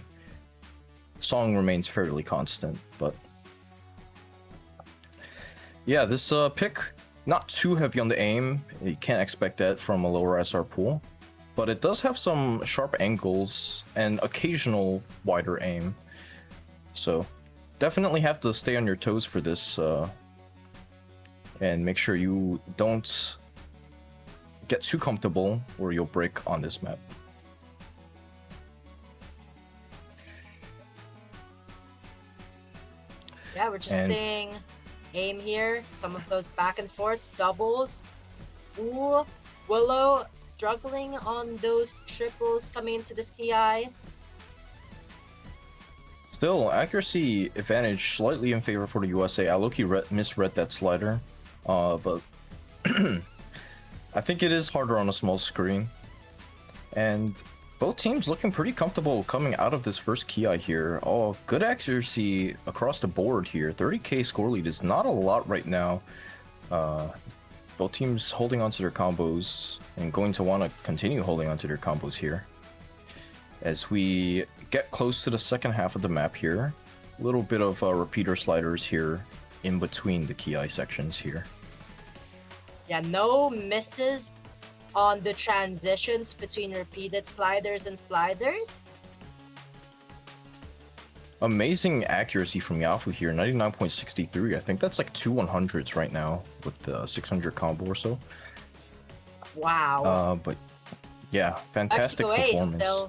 Song remains fairly constant, but yeah, this pick, not too heavy on the aim. You can't expect that from a lower SR pool, but it does have some sharp angles and occasional wider aim. So definitely have to stay on your toes for this, and make sure you don't get too comfortable or you'll break on this map. Yeah, we're just staying aim here. Some of those back and forths, doubles. Ooh, Willow struggling on those triples coming into this PI. Still, accuracy advantage slightly in favor for the USA. I low-key misread that slider, but I think it is harder on a small screen. And both teams looking pretty comfortable coming out of this first Ki here. Oh, good accuracy across the board here. 30k score lead is not a lot right now. Both teams holding onto their combos and going to want to continue holding onto their combos here. As we get close to the second half of the map here, a little bit of repeater sliders here in between the Ki sections here. Yeah, no misses on the transitions between repeated sliders and sliders. Amazing accuracy from Yafu here, 99.63. I think that's like 2 100s right now with the 600 combo or so. Wow. But yeah, fantastic performance.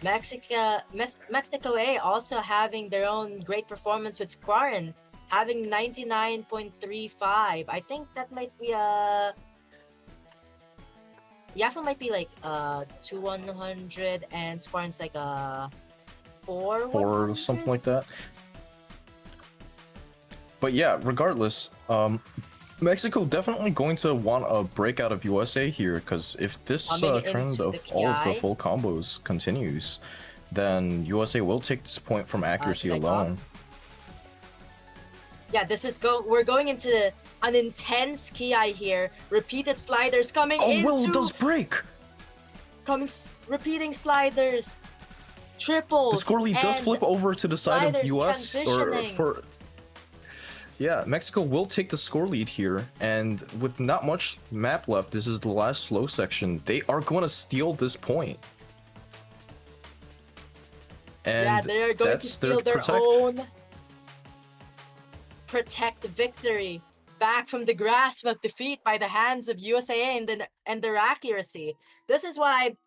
Mexico A also having their own great performance with Squarin, having 99.35. I think that might be a... Yafu might be like 2 100 and Squarin's like a 4 or something like that. But yeah, regardless, Mexico definitely going to want a break out of USA here, because if this Coming trend into of the all of the KI. full combos continues, then USA will take this point from accuracy Did I call? alone. Yeah, this is we're going into an intense Ki here. Repeated sliders coming Oh, into Will does break! repeating sliders, The triples, score lead does and flip over to the side of sliders US, or transitioning. for... Yeah, Mexico will take the score lead here, and with not much map left, this is the last slow section. They are going to steal this point. And yeah, they are going to that's their steal their protect. own protect victory back from the grasp of defeat by the hands of USA and their accuracy. This is why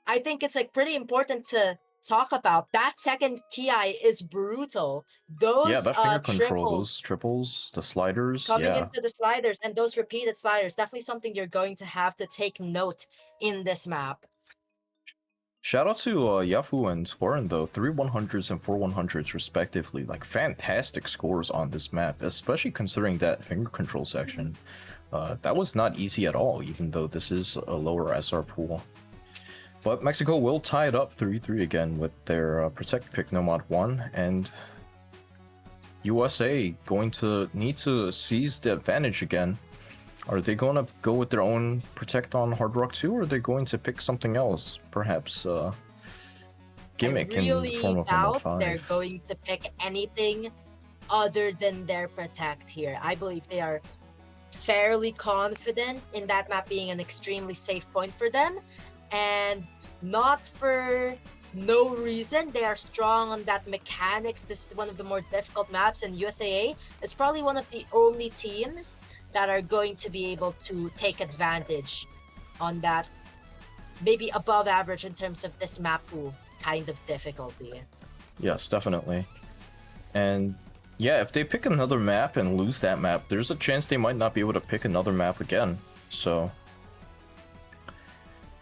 I think it's like pretty important to talk about. That second Ki is brutal. Yeah, Those that finger control, triples those triples, the sliders, coming yeah. into the sliders and those repeated sliders, definitely something you're going to have to take note in this map. Shout out to Yafu and Squarin though, 3 100s and 4 100s respectively. Like fantastic scores on this map, especially considering that finger control section. That was not easy at all, even though this is a lower SR pool. But Mexico will tie it up 3-3 again with their protect pick no mod 1, and USA going to need to seize the advantage again. Are they going to go with their own protect on Hard Rock 2, or are they going to pick something else? Perhaps gimmick in the form of I a mod really doubt 5. they're going to pick anything other than their protect here. I believe they are fairly confident in that map being an extremely safe point for them, and not for no reason. They are strong on that mechanics. This is one of the more difficult maps, and USAA is probably one of the only teams that are going to be able to take advantage on that maybe above average in terms of this map pool kind of difficulty. Yes, definitely. And yeah, if they pick another map and lose that map, there's a chance they might not be able to pick another map again. So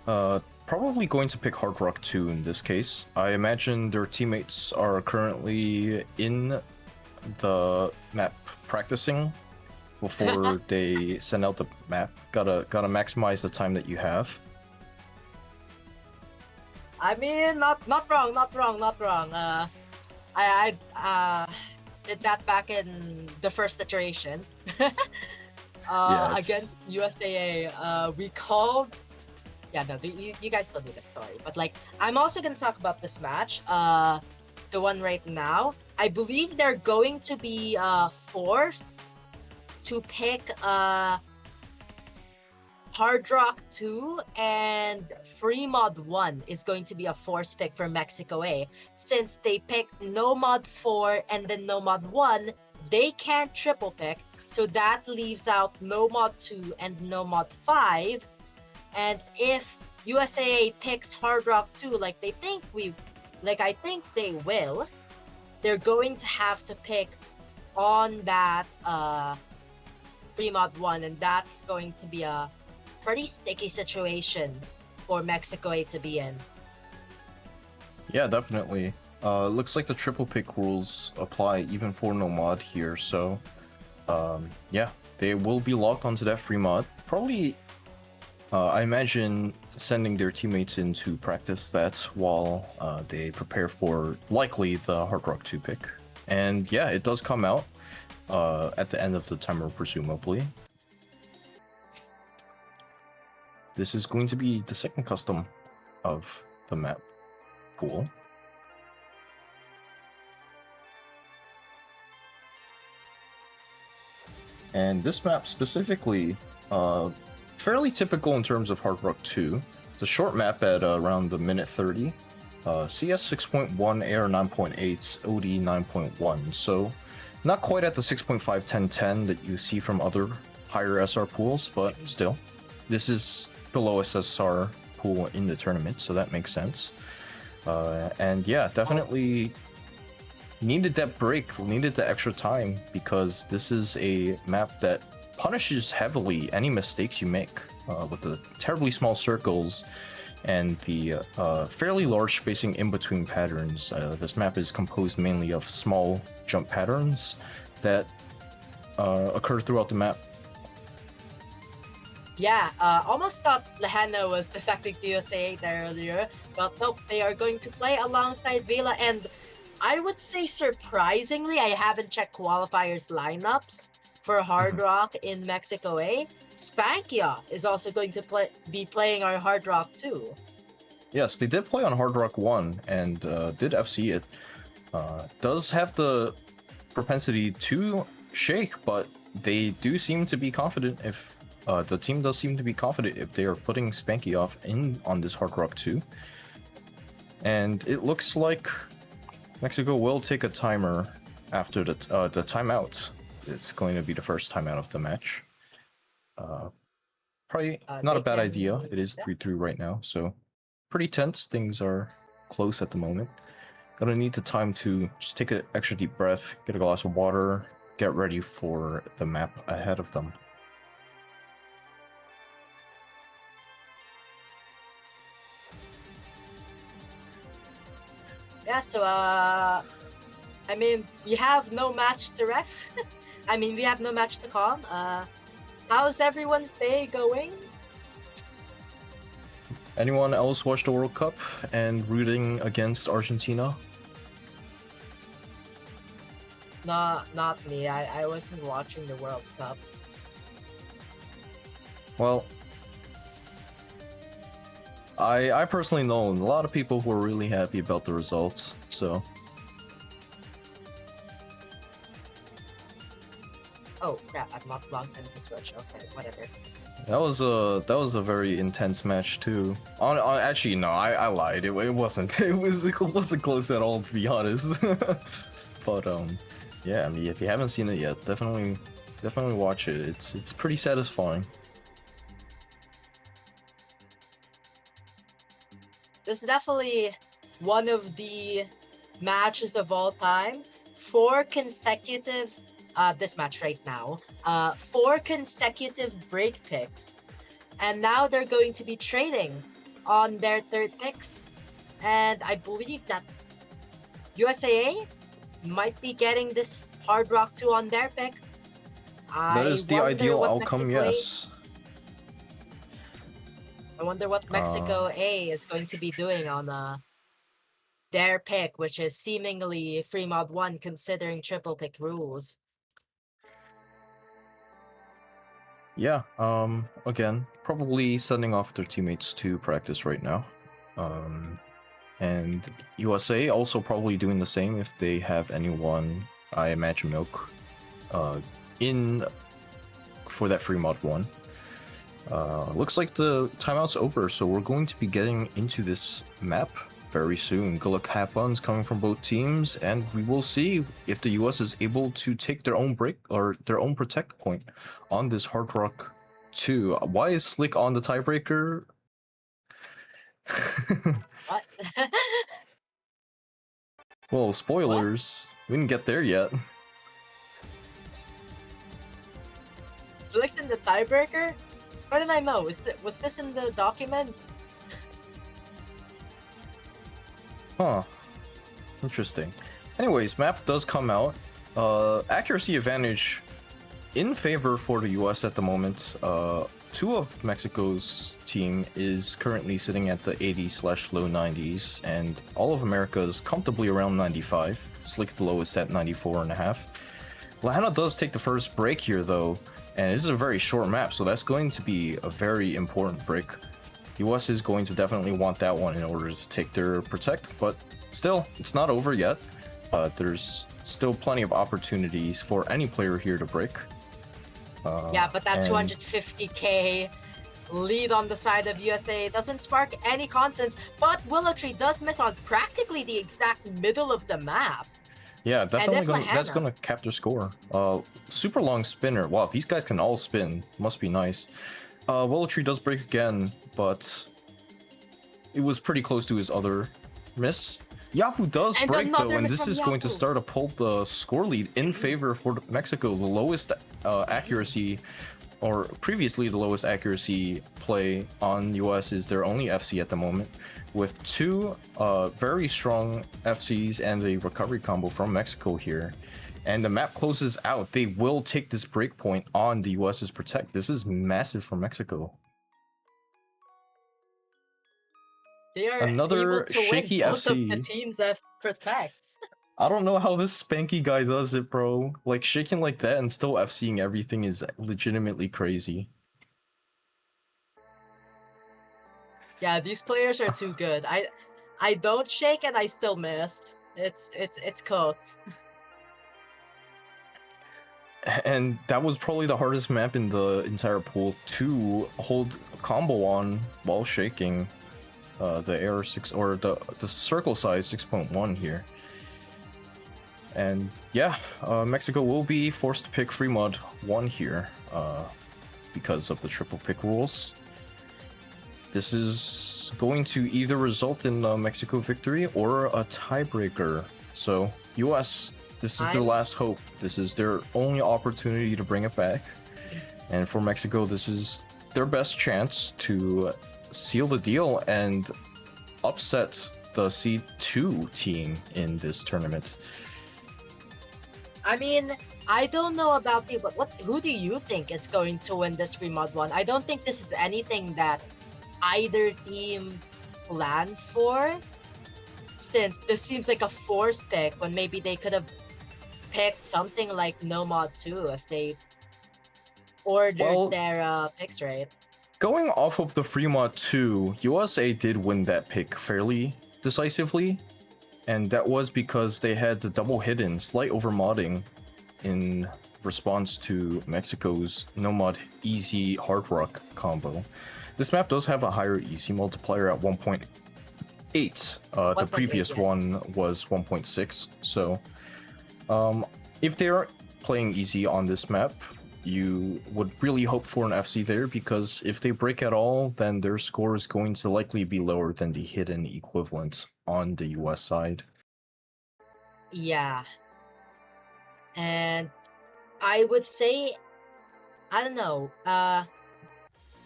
probably going to pick Hard Rock 2 in this case. I imagine their teammates are currently in the map practicing before they send out the map. Gotta maximize the time that you have. I mean, not wrong. I did that back in the first iteration. Against USAA. We called. Yeah, no, you guys still do the story. But like, I'm also gonna talk about this match. The one right now. I believe they're going to be forced to pick Hard Rock 2, and Free Mod 1 is going to be a force pick for Mexico A. Since they picked No Mod 4 and then No Mod 1, they can't triple pick, so that leaves out No Mod 2 and No Mod 5. And if USAA picks Hard Rock 2 like I think they will, they're going to have to pick on that Free Mod 1, and that's going to be a pretty sticky situation for Mexico A to be in. Yeah, definitely. Looks like the triple pick rules apply even for no mod here, so yeah, they will be locked onto that free mod. Probably, I imagine sending their teammates in to practice that while they prepare for likely the Hard Rock 2 pick. And yeah, it does come out at the end of the timer, presumably. This is going to be the second custom of the map pool. And this map specifically, fairly typical in terms of Hard Rock 2. It's a short map at around the minute 30. CS 6.1, AR 9.8, OD 9.1. So not quite at the 6.5, 10.10 that you see from other higher SR pools, but still. This is the lowest SR pool in the tournament, so that makes sense. And yeah, definitely needed that break, needed the extra time, because this is a map that punishes heavily any mistakes you make with the terribly small circles and the fairly large spacing in between patterns. This map is composed mainly of small jump patterns that occur throughout the map. Yeah, almost thought Lehana was defecting to USA there earlier, but nope, they are going to play alongside Vela, and I would say surprisingly, I haven't checked qualifiers lineups for Hard Mhm. Rock in Mexico A. Spankia is also going to be playing our Hard Rock too. Yes, they did play on Hard Rock 1 and did FC it. Does have the propensity to shake, but they do seem to be confident if the team does seem to be confident if they are putting Spanky off in on this Hard Rock 2. And it looks like Mexico will take a timer after the timeout. It's going to be the first timeout of the match. Probably not a They bad can, idea. It is yeah. 3-3 right now, so pretty tense. Things are close at the moment. Gonna need the time to just take an extra deep breath, get a glass of water, get ready for the map ahead of them. Yeah, so I mean, we have no match to ref. I mean, we have no match to call. How's everyone's day going? Anyone else watch the World Cup and rooting against Argentina? Not me. I wasn't watching the World Cup. Well, I personally know a lot of people who are really happy about the results, so Oh crap! I'm not logged into Twitch. Okay, whatever. that was a very intense match too. Actually, no, I lied. It wasn't. It wasn't close at all, to be honest. But yeah. I mean, if you haven't seen it yet, definitely watch it. It's pretty satisfying. This is definitely one of the matches of all time. 4 consecutive. This match right now. 4 consecutive break picks, and now they're going to be trading on their third picks, and I believe that USAA might be getting this Hard Rock 2 on their pick. That is the ideal outcome, yes. I wonder what Mexico A is going to be doing on their pick, which is seemingly free mod 1 considering triple pick rules. Yeah, again, probably sending off their teammates to practice right now. And USA also probably doing the same if they have anyone, I imagine Milk, in for that free mod 1. Looks like the timeout's over, so we're going to be getting into this map very soon. Good luck, have fun's coming from both teams, and we will see if the US is able to take their own break or their own protect point on this Hard Rock 2. Why is Slick on the tiebreaker? What? Well, spoilers. We didn't get there yet. Slick's in the tiebreaker? How did I know? Was this in the document? Huh. Interesting. Anyways, map does come out. Accuracy advantage in favor for the US at the moment. 2 of Mexico's team is currently sitting at the 80/low 90s, and all of America is comfortably around 95. Slick the lowest at 94.5. Lahana does take the first break here though, and this is a very short map, so that's going to be a very important break. US is going to definitely want that one in order to take their protect, but still, it's not over yet. There's still plenty of opportunities for any player here to break. Yeah, but that and 250k lead on the side of USA doesn't spark any confidence, but Willow-Tree does miss on practically the exact middle of the map. Yeah, definitely that's Lahana- gonna cap their score. Super long spinner. Wow, these guys can all spin. Must be nice. Willow-Tree does break again, but it was pretty close to his other miss. Yahoo does And break though, another and miss this from is going to Yahoo. start to pull the score lead in favor for Mexico. The lowest accuracy, or previously the lowest accuracy play on US is their only FC at the moment, with 2 very strong FCs and a recovery combo from Mexico here. and the map closes out. They will take this breakpoint on the US's Protect. This is massive for Mexico. They are Another able to shaky win both of the FC. teams that protects. I don't know how this Spanky guy does it, bro. Like, shaking like that and still FCing everything is legitimately crazy. Yeah, these players are too good. I don't shake and I still miss. It's cooked. And that was probably the hardest map in the entire pool to hold a combo on while shaking. The air 6 or the circle size 6.1 here. And yeah, Mexico will be forced to pick free mod 1 here because of the triple pick rules. This is going to either result in a Mexico victory or a tiebreaker. So US, this is their last hope. This is their only opportunity to bring it back. And for Mexico, this is their best chance to seal the deal and upset the Seed 2 team in this tournament. I mean, I don't know about you, but who do you think is going to win this remod one? I don't think this is anything that either team planned for, since this seems like a forced pick when maybe they could have picked something like No Mod 2 if they ordered their picks right. Going off of the free mod 2, USA did win that pick fairly decisively, and that was because they had the double hidden slight overmodding in response to Mexico's no mod easy hard rock combo. This map does have a higher easy multiplier at 1.8. The previous one was 1.6. So if they're playing easy on this map, you would really hope for an FC there, because if they break at all, then their score is going to likely be lower than the hidden equivalent on the US side. Yeah. And I would say, I don't know,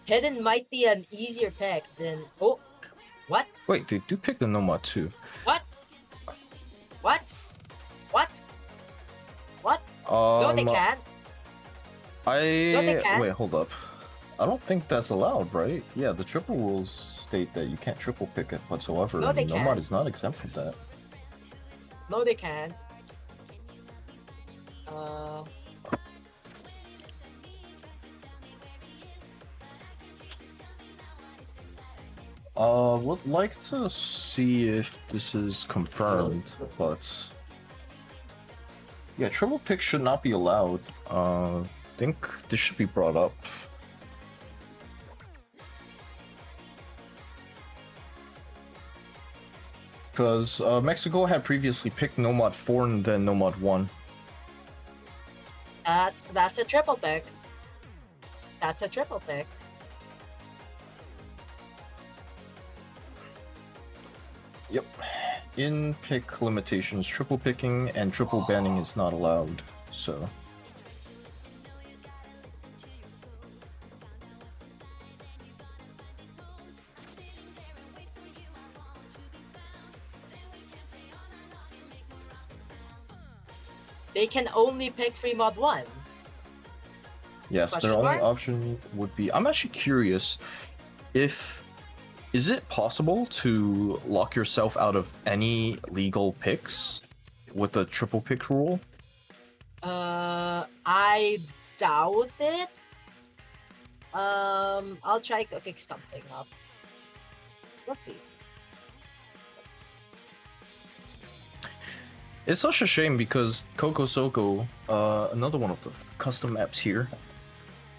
hidden might be an easier pick than... Oh, what? Wait, they do pick the Nomad too. What? What? What? What? No, they can't. Wait, hold up. I don't think that's allowed, right? Yeah, the triple rules state that you can't triple pick it whatsoever. No, they Nomad can't. is not exempt from that. No, they can. Would like to see if this is confirmed, but yeah, triple pick should not be allowed. Think this should be brought up. Because Mexico had previously picked Nomad 4 and then Nomad 1. That's a triple pick. That's a triple pick. Yep. In pick limitations, triple picking and triple banning is not allowed, so... They can only pick free mod 1. Yes, their only option would be... I'm actually curious if... Is it possible to lock yourself out of any legal picks with the triple pick rule? I doubt it. I'll try to pick something up. Let's see. It's such a shame because Coco Soko, another one of the custom maps here,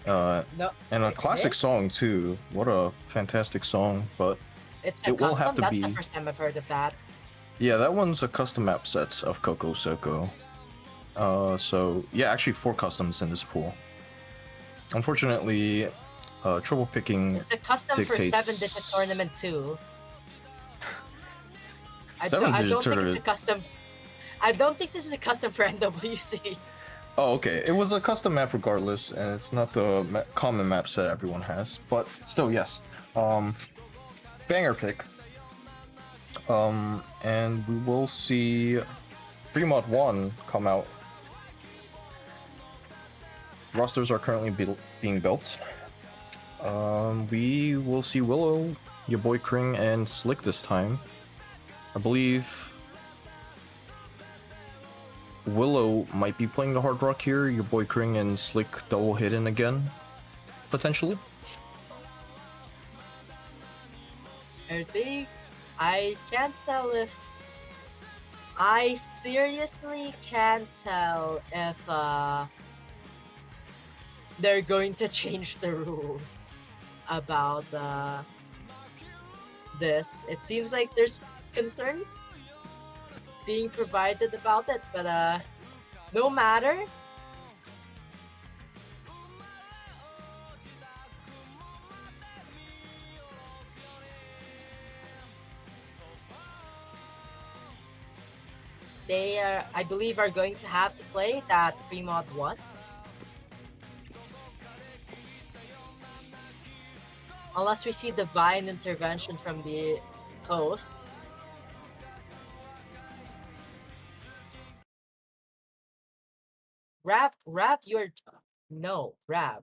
and a classic song too. What a fantastic song! But it will have to be. That's the first time I've heard of that. Yeah, that one's a custom map set of Coco Soko. So yeah, actually 4 customs in this pool. Unfortunately, triple picking. It's a custom dictates... for 7-digit tournament too. I don't think it's a custom. I don't think this is a custom for NWC. Oh, okay. It was a custom map regardless, and it's not the common map set everyone has. But still, yes. Banger pick. And we will see 3mod 1 come out rosters are currently being built. We will see Willow, your boy Kring, and Slick this time. I believe Willow might be playing the hard rock here. Your boy Kring and Slick double hidden again, potentially. I can't tell if I seriously can't tell if they're going to change the rules about this. It seems like there's concerns being provided about it, but no matter. They are, I believe, are going to have to play that 3-mod 1. Unless we see divine intervention from the host. Rav, you're... No, Rav.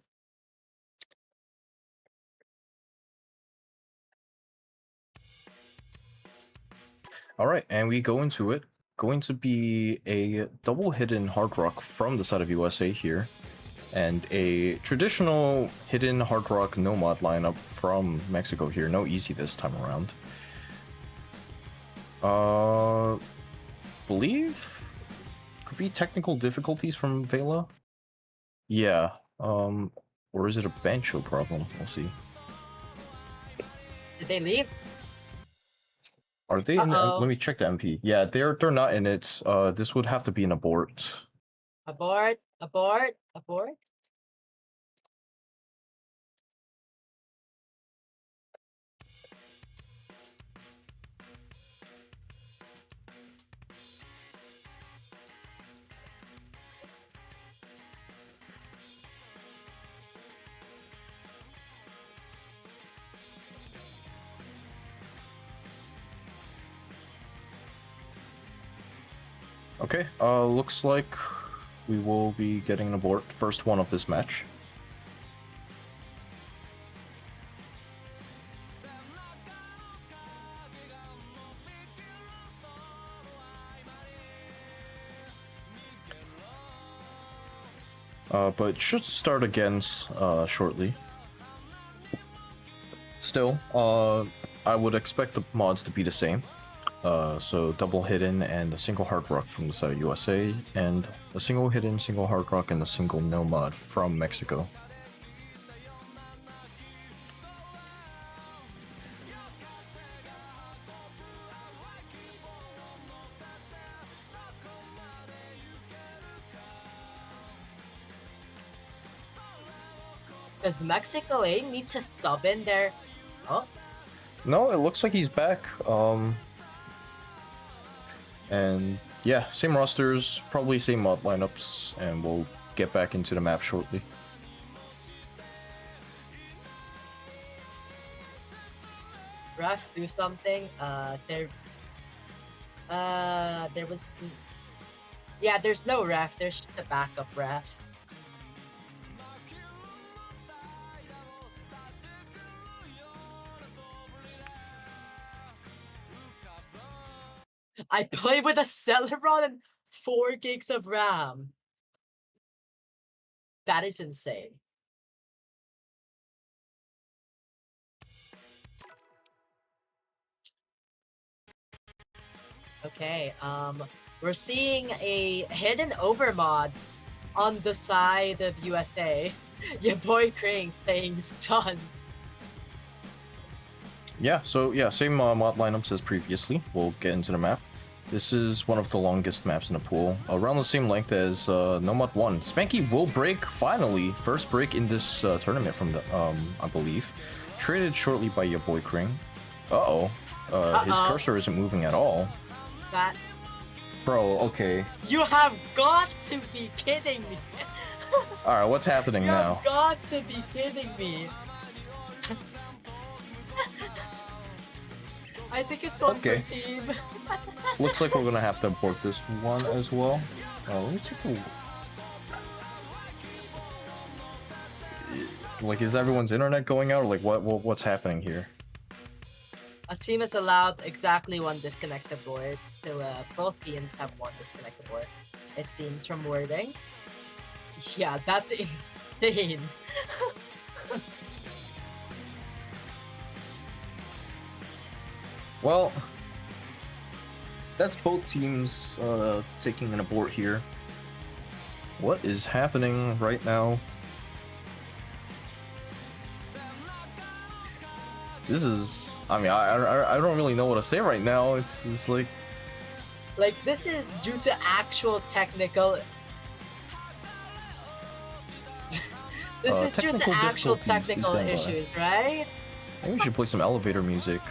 Alright, and we go into it. Going to be a double hidden hard rock from the side of USA here. And a traditional hidden hard rock no mod lineup from Mexico here. No easy this time around. Believe could be technical difficulties from Vela. Yeah. Or is it a Bancho problem? We'll see. Did they leave? Are they in the, let me check the MP. Yeah, they're not in it. This would have to be an abort. Abort. Okay, looks like we will be getting an abort. First one of this match. But should start again shortly. Still, I would expect the mods to be the same. So double hidden and a single hard rock from the side of USA, and a single hidden, single hard rock, and a single no mod from Mexico. Does Mexico need to sub in there? Oh. No, it looks like he's back. And yeah, same rosters, probably same mod lineups, and we'll get back into the map shortly. Ref, do something. There was... Yeah, there's no ref, there's just a backup ref. I play with a Celeron and 4 gigs of RAM. That is insane. Okay, we're seeing a hidden overmod on the side of USA. Your boy Kring staying stunned. Yeah, so yeah, same mod lineups as previously. We'll get into the map. This is one of the longest maps in the pool, around the same length as Nomad 1. Spanky will break, finally! First break in this tournament from the, I believe. Traded shortly by your boy Kring. Uh-oh. His cursor isn't moving at all. That... Bro, okay. You have got to be kidding me! Alright, what's happening now? You have got to be kidding me! I think it's one per team. Looks like we're gonna have to abort this one as well. Let me take a look. Like, is everyone's internet going out, or like what's happening here? A team is allowed exactly one disconnected board, so both teams have one disconnected board. It seems from wording. Yeah, that's insane. Well, that's both teams taking an abort here. What is happening right now? This is, I mean, I don't really know what to say right now. It's like This is due to actual technical. This is due to technical actual difficulties, technical please stand by. issues, right? Maybe we should play some elevator music.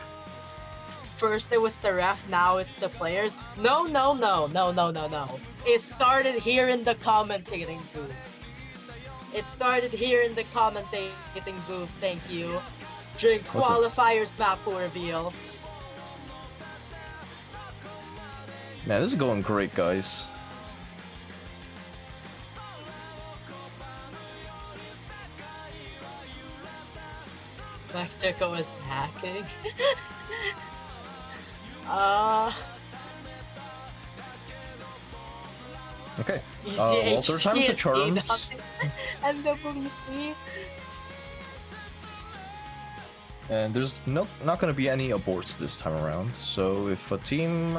First it was the ref, now it's the players. No. It started here in the commentating booth. It started here in the commentating booth, thank you. During qualifiers map pool reveal. Man, this is going great, guys. Mexico is hacking. Okay. Well, third time's the charms. NWC. And there's not going to be any aborts this time around. So if a team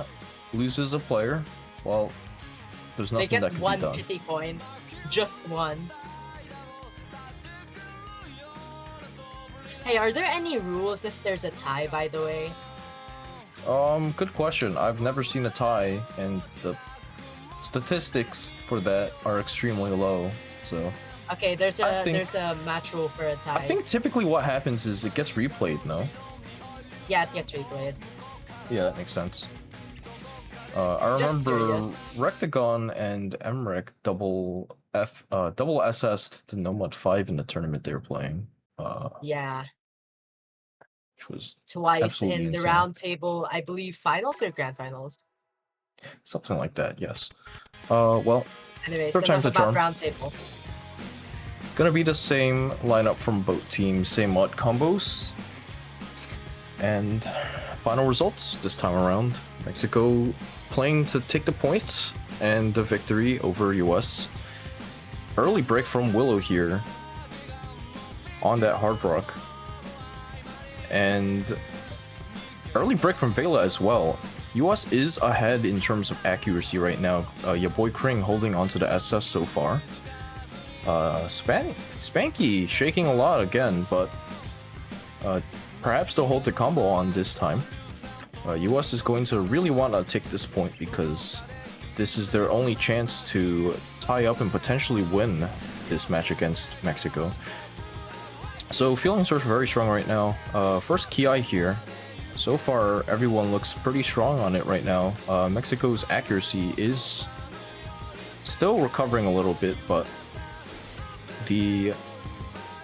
loses a player, well, there's They nothing get that can be one done. pity point. Just one. Hey, are there any rules if there's a tie, by the way? Good question. I've never seen a tie, and the statistics for that are extremely low. So Okay, there's a match rule for a tie. I think typically what happens is it gets replayed, no? Yeah, it gets replayed. Yeah, that makes sense. I Just remember curious. Rectagon and Emmerich double SS'd the Nomad 5 in the tournament they were playing. Yeah, Which was twice absolutely in the insane. round table, I believe finals or grand finals. Something like that, yes. Well, Anyways, third time's enough the about charm. round table. Gonna be the same lineup from both teams, same mod combos. And final results this time around. Mexico playing to take the points and the victory over US. Early break from Willow here on that Hard Rock. And early break from Vela as well. US is ahead in terms of accuracy right now. Your boy Kring holding onto the SS so far. Spanky shaking a lot again, but perhaps they'll hold the combo on this time. US is going to really want to take this point because this is their only chance to tie up and potentially win this match against Mexico. So feelings are very strong right now. First Ki here. So far, everyone looks pretty strong on it right now. Mexico's accuracy is still recovering a little bit, but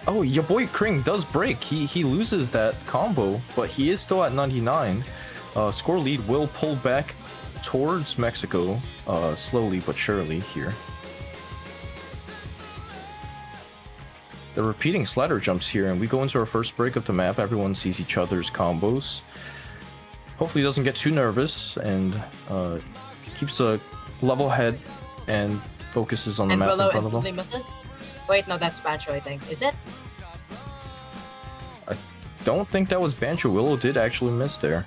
oh, your boy Kring does break. He loses that combo, but he is still at 99. Score lead will pull back towards Mexico, slowly but surely here. They're repeating slider jumps here, and we go into our first break of the map. Everyone sees each other's combos. Hopefully doesn't get too nervous and keeps a level head and focuses on the And map Willow in front of instantly him. misses? Wait, no, that's Bancho, I think. Is it? I don't think that was Bancho. Willow did actually miss there.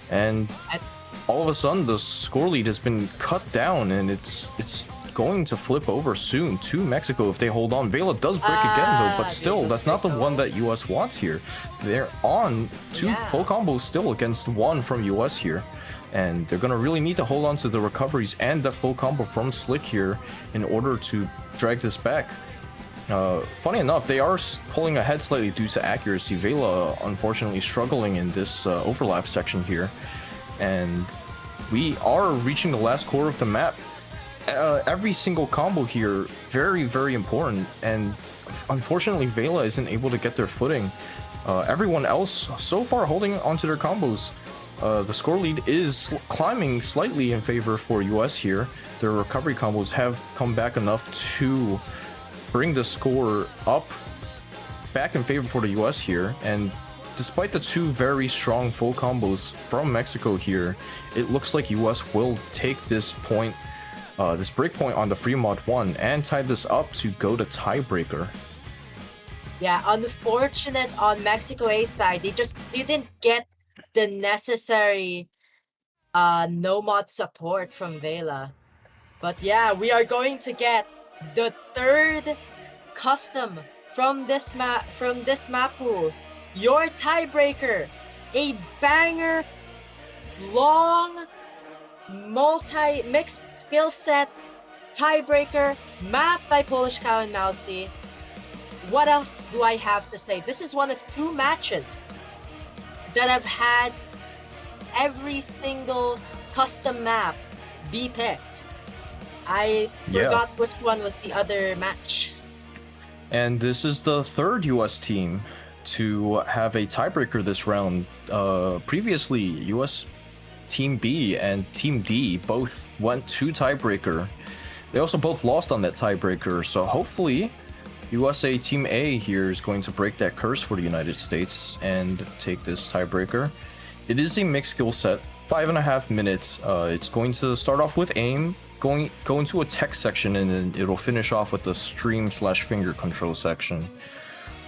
And all of a sudden, the score lead has been cut down, and it's going to flip over soon to Mexico if they hold on. Vela does break again, though, but still, that's not the one that US wants here. They're on two full combos still against one from US here, and they're going to really need to hold on to the recoveries and the full combo from Slick here in order to drag this back. Funny enough, they are pulling ahead slightly due to accuracy. Vela, unfortunately, struggling in this overlap section here. And we are reaching the last core of the map. Every single combo here, very, very important. And unfortunately, Vela isn't able to get their footing. Everyone else so far holding onto their combos. The score lead is climbing slightly in favor for US here. their recovery combos have come back enough to bring the score up back in favor for the US here. And despite the two very strong full combos from Mexico here, it looks like US will take this point, this break point on the free mod 1 and tie this up to go to tiebreaker. Yeah, unfortunate on Mexico A side. They just didn't get the necessary no mod support from Vela. But yeah, we are going to get the third custom from this map pool. Your tiebreaker, a banger, long, mixed skill set tiebreaker map by Polish Cow and Mousy. What else do I have to say? This is one of two matches that have had every single custom map be picked. I forgot which one was the other match. And this is the third US team to have a tiebreaker this round. Previously, US Team B and Team D both went to tiebreaker. They also both lost on that tiebreaker, so hopefully USA Team A here is going to break that curse for the United States and take this tiebreaker. It is a mixed skill set, 5.5 minutes. It's going to start off with aim, go into a tech section, and then it'll finish off with the stream/finger control section.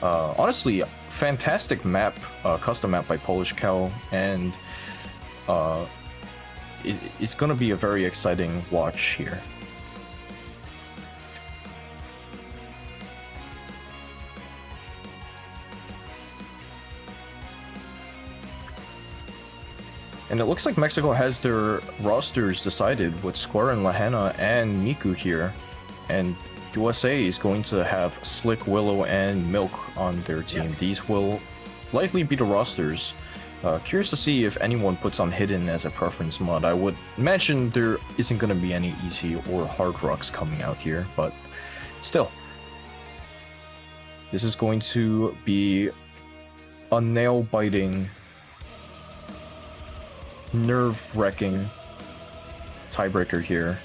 Honestly, fantastic map, custom map by Polish Cow, and it's going to be a very exciting watch here. And it looks like Mexico has their rosters decided with Square and Lahenna and Miku here. And USA is going to have Slick, Willow, and Milk on their team. Yeah. These will likely be the rosters. Curious to see if anyone puts on Hidden as a preference mod. I would imagine there isn't going to be any easy or hard rocks coming out here, but still. This is going to be a nail-biting, nerve-wracking tiebreaker here.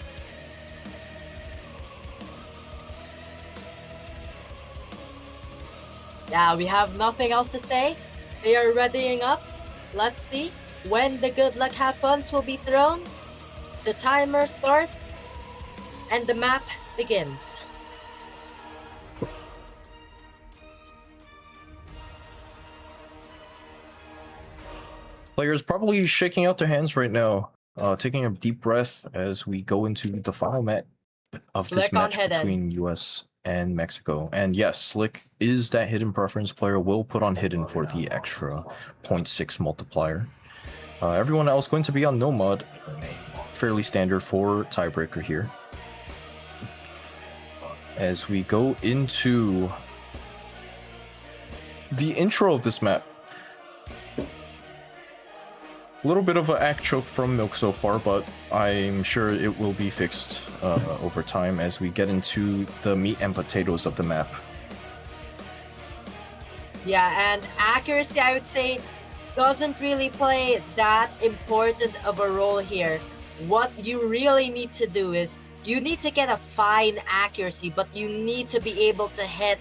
Yeah, we have nothing else to say. They are readying up. Let's see when the good luck happens will be thrown. The timer starts and the map begins. Players probably shaking out their hands right now, taking a deep breath as we go into the final match of this match between US and Mexico. And yes, Slick is that hidden preference player, will put on Hidden for the extra 0.6 multiplier. Everyone else going to be on no mod, fairly standard for tiebreaker here. As we go into the intro of this map. A little bit of an act choke from Milk so far, but I'm sure it will be fixed over time as we get into the meat and potatoes of the map. Yeah, and accuracy, I would say, doesn't really play that important of a role here. What you really need to do is you need to get a fine accuracy, but you need to be able to hit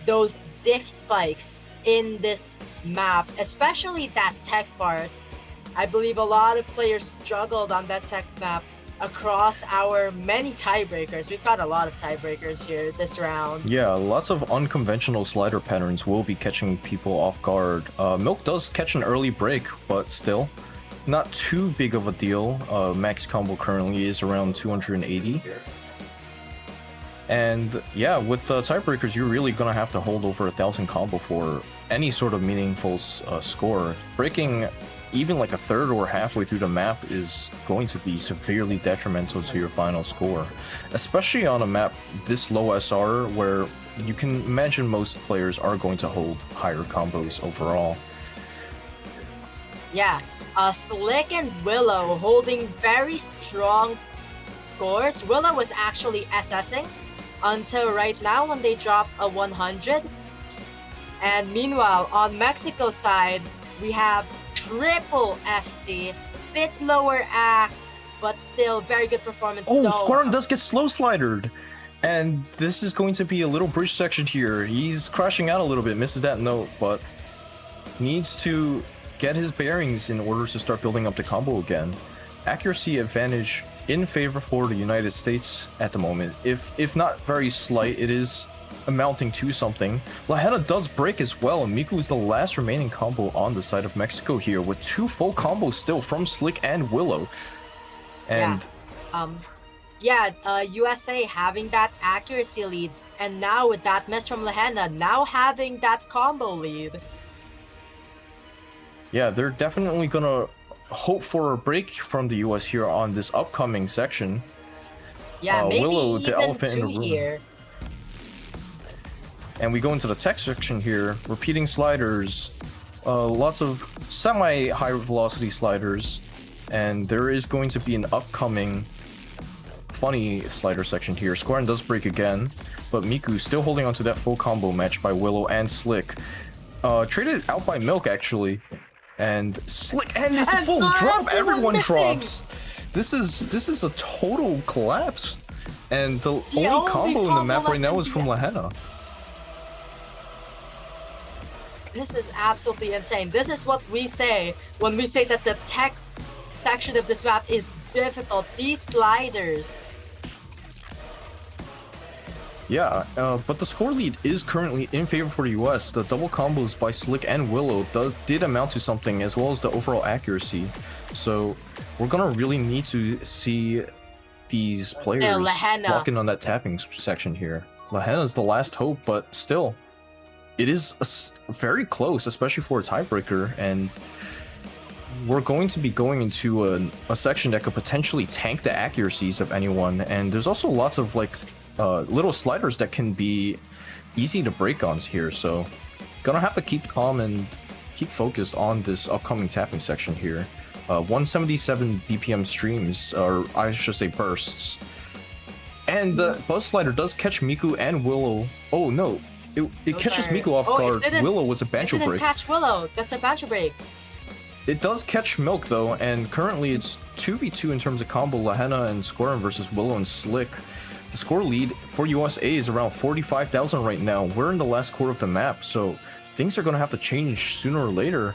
those diff spikes in this map, especially that tech part. I believe a lot of players struggled on that tech map across our many tiebreakers. We've got a lot of tiebreakers here this round. Yeah, lots of unconventional slider patterns will be catching people off guard. Milk does catch an early break, but still not too big of a deal. Max combo currently is around 280. And yeah, with the tiebreakers, you're really gonna have to hold over 1,000 combo for any sort of meaningful score. Breaking even like a third or halfway through the map is going to be severely detrimental to your final score, especially on a map this low SR where you can imagine most players are going to hold higher combos overall. Yeah, Slick and Willow holding very strong scores. Willow was actually SSing until right now when they dropped a 100. And meanwhile, on Mexico's side, we have triple FC, bit lower act, but still very good performance. Oh, though. Squirm does get slow slidered. And this is going to be a little bridge section here. He's crashing out a little bit, misses that note, but needs to get his bearings in order to start building up the combo again. Accuracy advantage in favor for the United States at the moment. If not very slight, it is amounting to something. Lahenna does break as well, and Miku is the last remaining combo on the side of Mexico here, with 2 full combos still from Slick and Willow. And USA having that accuracy lead, and now with that miss from Lahenna, now having that combo lead. yeah, they're definitely gonna hope for a break from the US here on this upcoming section. Yeah, maybe Willow, the even elephant in the 2 room. here. And we go into the tech section here, repeating sliders, lots of semi-high velocity sliders, and there is going to be an upcoming funny slider section here. Squirm does break again, but Miku still holding on to that full combo match by Willow and Slick. Traded out by Milk actually, and Slick and this full drop. Everyone drops. This is a total collapse, and the only combo in the map right now is from Lahenna. This is absolutely insane. This is what we say when we say that the tech section of this map is difficult. These sliders. Yeah, but the score lead is currently in favor for the US. The double combos by Slick and Willow did amount to something, as well as the overall accuracy. So we're gonna really need to see these players lock in on that tapping section here. Lahenna is the last hope, but still, it is very close, especially for a tiebreaker, and we're going to be going into a section that could potentially tank the accuracies of anyone, and there's also lots of like little sliders that can be easy to break on here, so gonna have to keep calm and keep focused on this upcoming tapping section here. 177 BPM streams, or I should say bursts, and the buzz slider does catch Miku and Willow. Oh no, it catches Miku off guard. Willow was a banjo break. It didn't catch Willow. That's a banjo break. It does catch Milk though, and currently it's 2v2 in terms of combo. Lahenna and Squirm versus Willow and Slick. The score lead for USA is around 45,000 right now. We're in the last quarter of the map, so things are going to have to change sooner or later.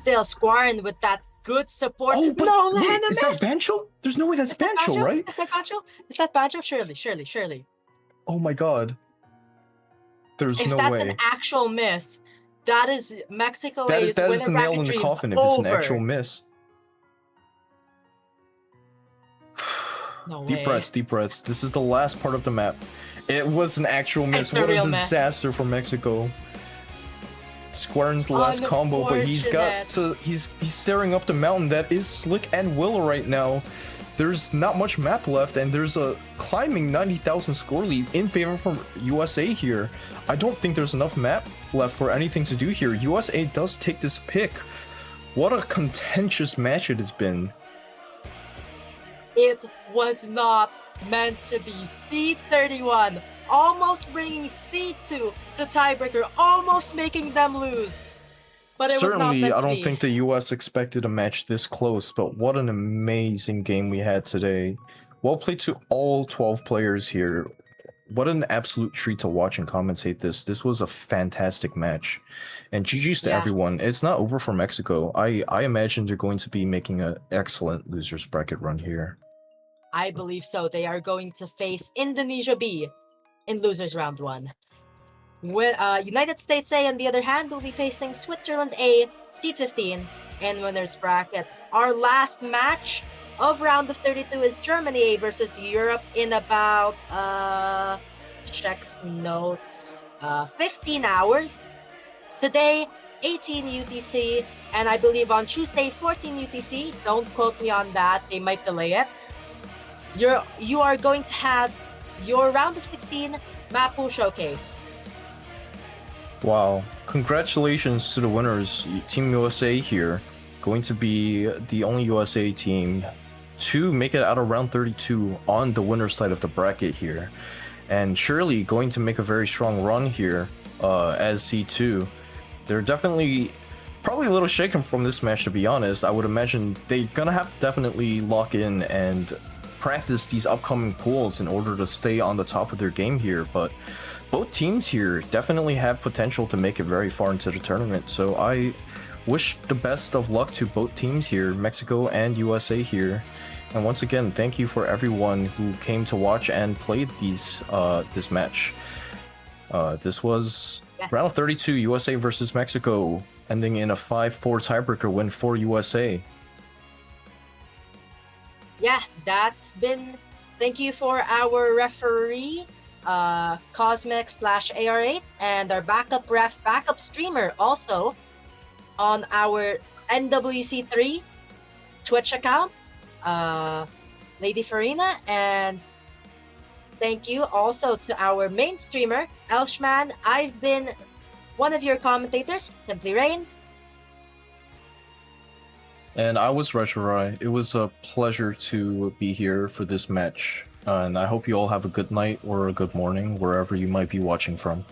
Still, Squirm with that good support. Oh, but no, wait, Lahenna is that Bancho? There's no way that's Bancho, right? Is that Bancho? Is that Bancho? Surely. Oh my god. There's if no that's way. An actual miss, that is Mexico That A's is winner the nail bracket in the dreams coffin if it's an over. actual miss. No Deep way. breaths. This is the last part of the map. It was an actual miss. It's a What a real disaster for Mexico. Squirm's the last combo, but he's staring up the mountain that is Slick and Willow right now. There's not much map left, and there's a climbing 90,000 score lead in favor for USA here. I don't think there's enough map left for anything to do here. USA does take this pick. What a contentious match it has been. It was not meant to be. C31 almost bringing C2 to tiebreaker, almost making them lose. But it was not meant I to don't be. think the US expected a match this close, but what an amazing game we had today. Well played to all 12 players here. What an absolute treat to watch and commentate this. This was a fantastic match. And GG's to everyone. It's not over for Mexico. I imagine they're going to be making an excellent losers bracket run here. I believe so. They are going to face Indonesia B in losers round 1. United States A, on the other hand, will be facing Switzerland A, seed 15, in winners bracket. Our last match of round of 32 is Germany A versus Europe in about checks notes 15 hours. Today 18 UTC, and I believe on Tuesday 14 UTC. Don't quote me on that, they might delay it. You are going to have your round of 16 map pool showcase. Wow. Congratulations to the winners. Team USA here, going to be the only USA team to make it out of round 32 on the winner's side of the bracket here. And surely going to make a very strong run here as C2. They're definitely probably a little shaken from this match, to be honest. I would imagine they're gonna have to definitely lock in and practice these upcoming pools in order to stay on the top of their game here, but both teams here definitely have potential to make it very far into the tournament, so I wish the best of luck to both teams here, Mexico and USA here. And once again, thank you for everyone who came to watch and played this match. This was round of 32, USA versus Mexico, ending in a 5-4 tiebreaker win for USA. Yeah, that's been. Thank you for our referee, Cosmic/AR8, and our backup ref, backup streamer also on our NWC3 Twitch account, Lady Farina, and thank you also to our main streamer, Elshman. I've been one of your commentators, Simply Rain. And I was Retrorai. It was a pleasure to be here for this match. And I hope you all have a good night or a good morning, wherever you might be watching from.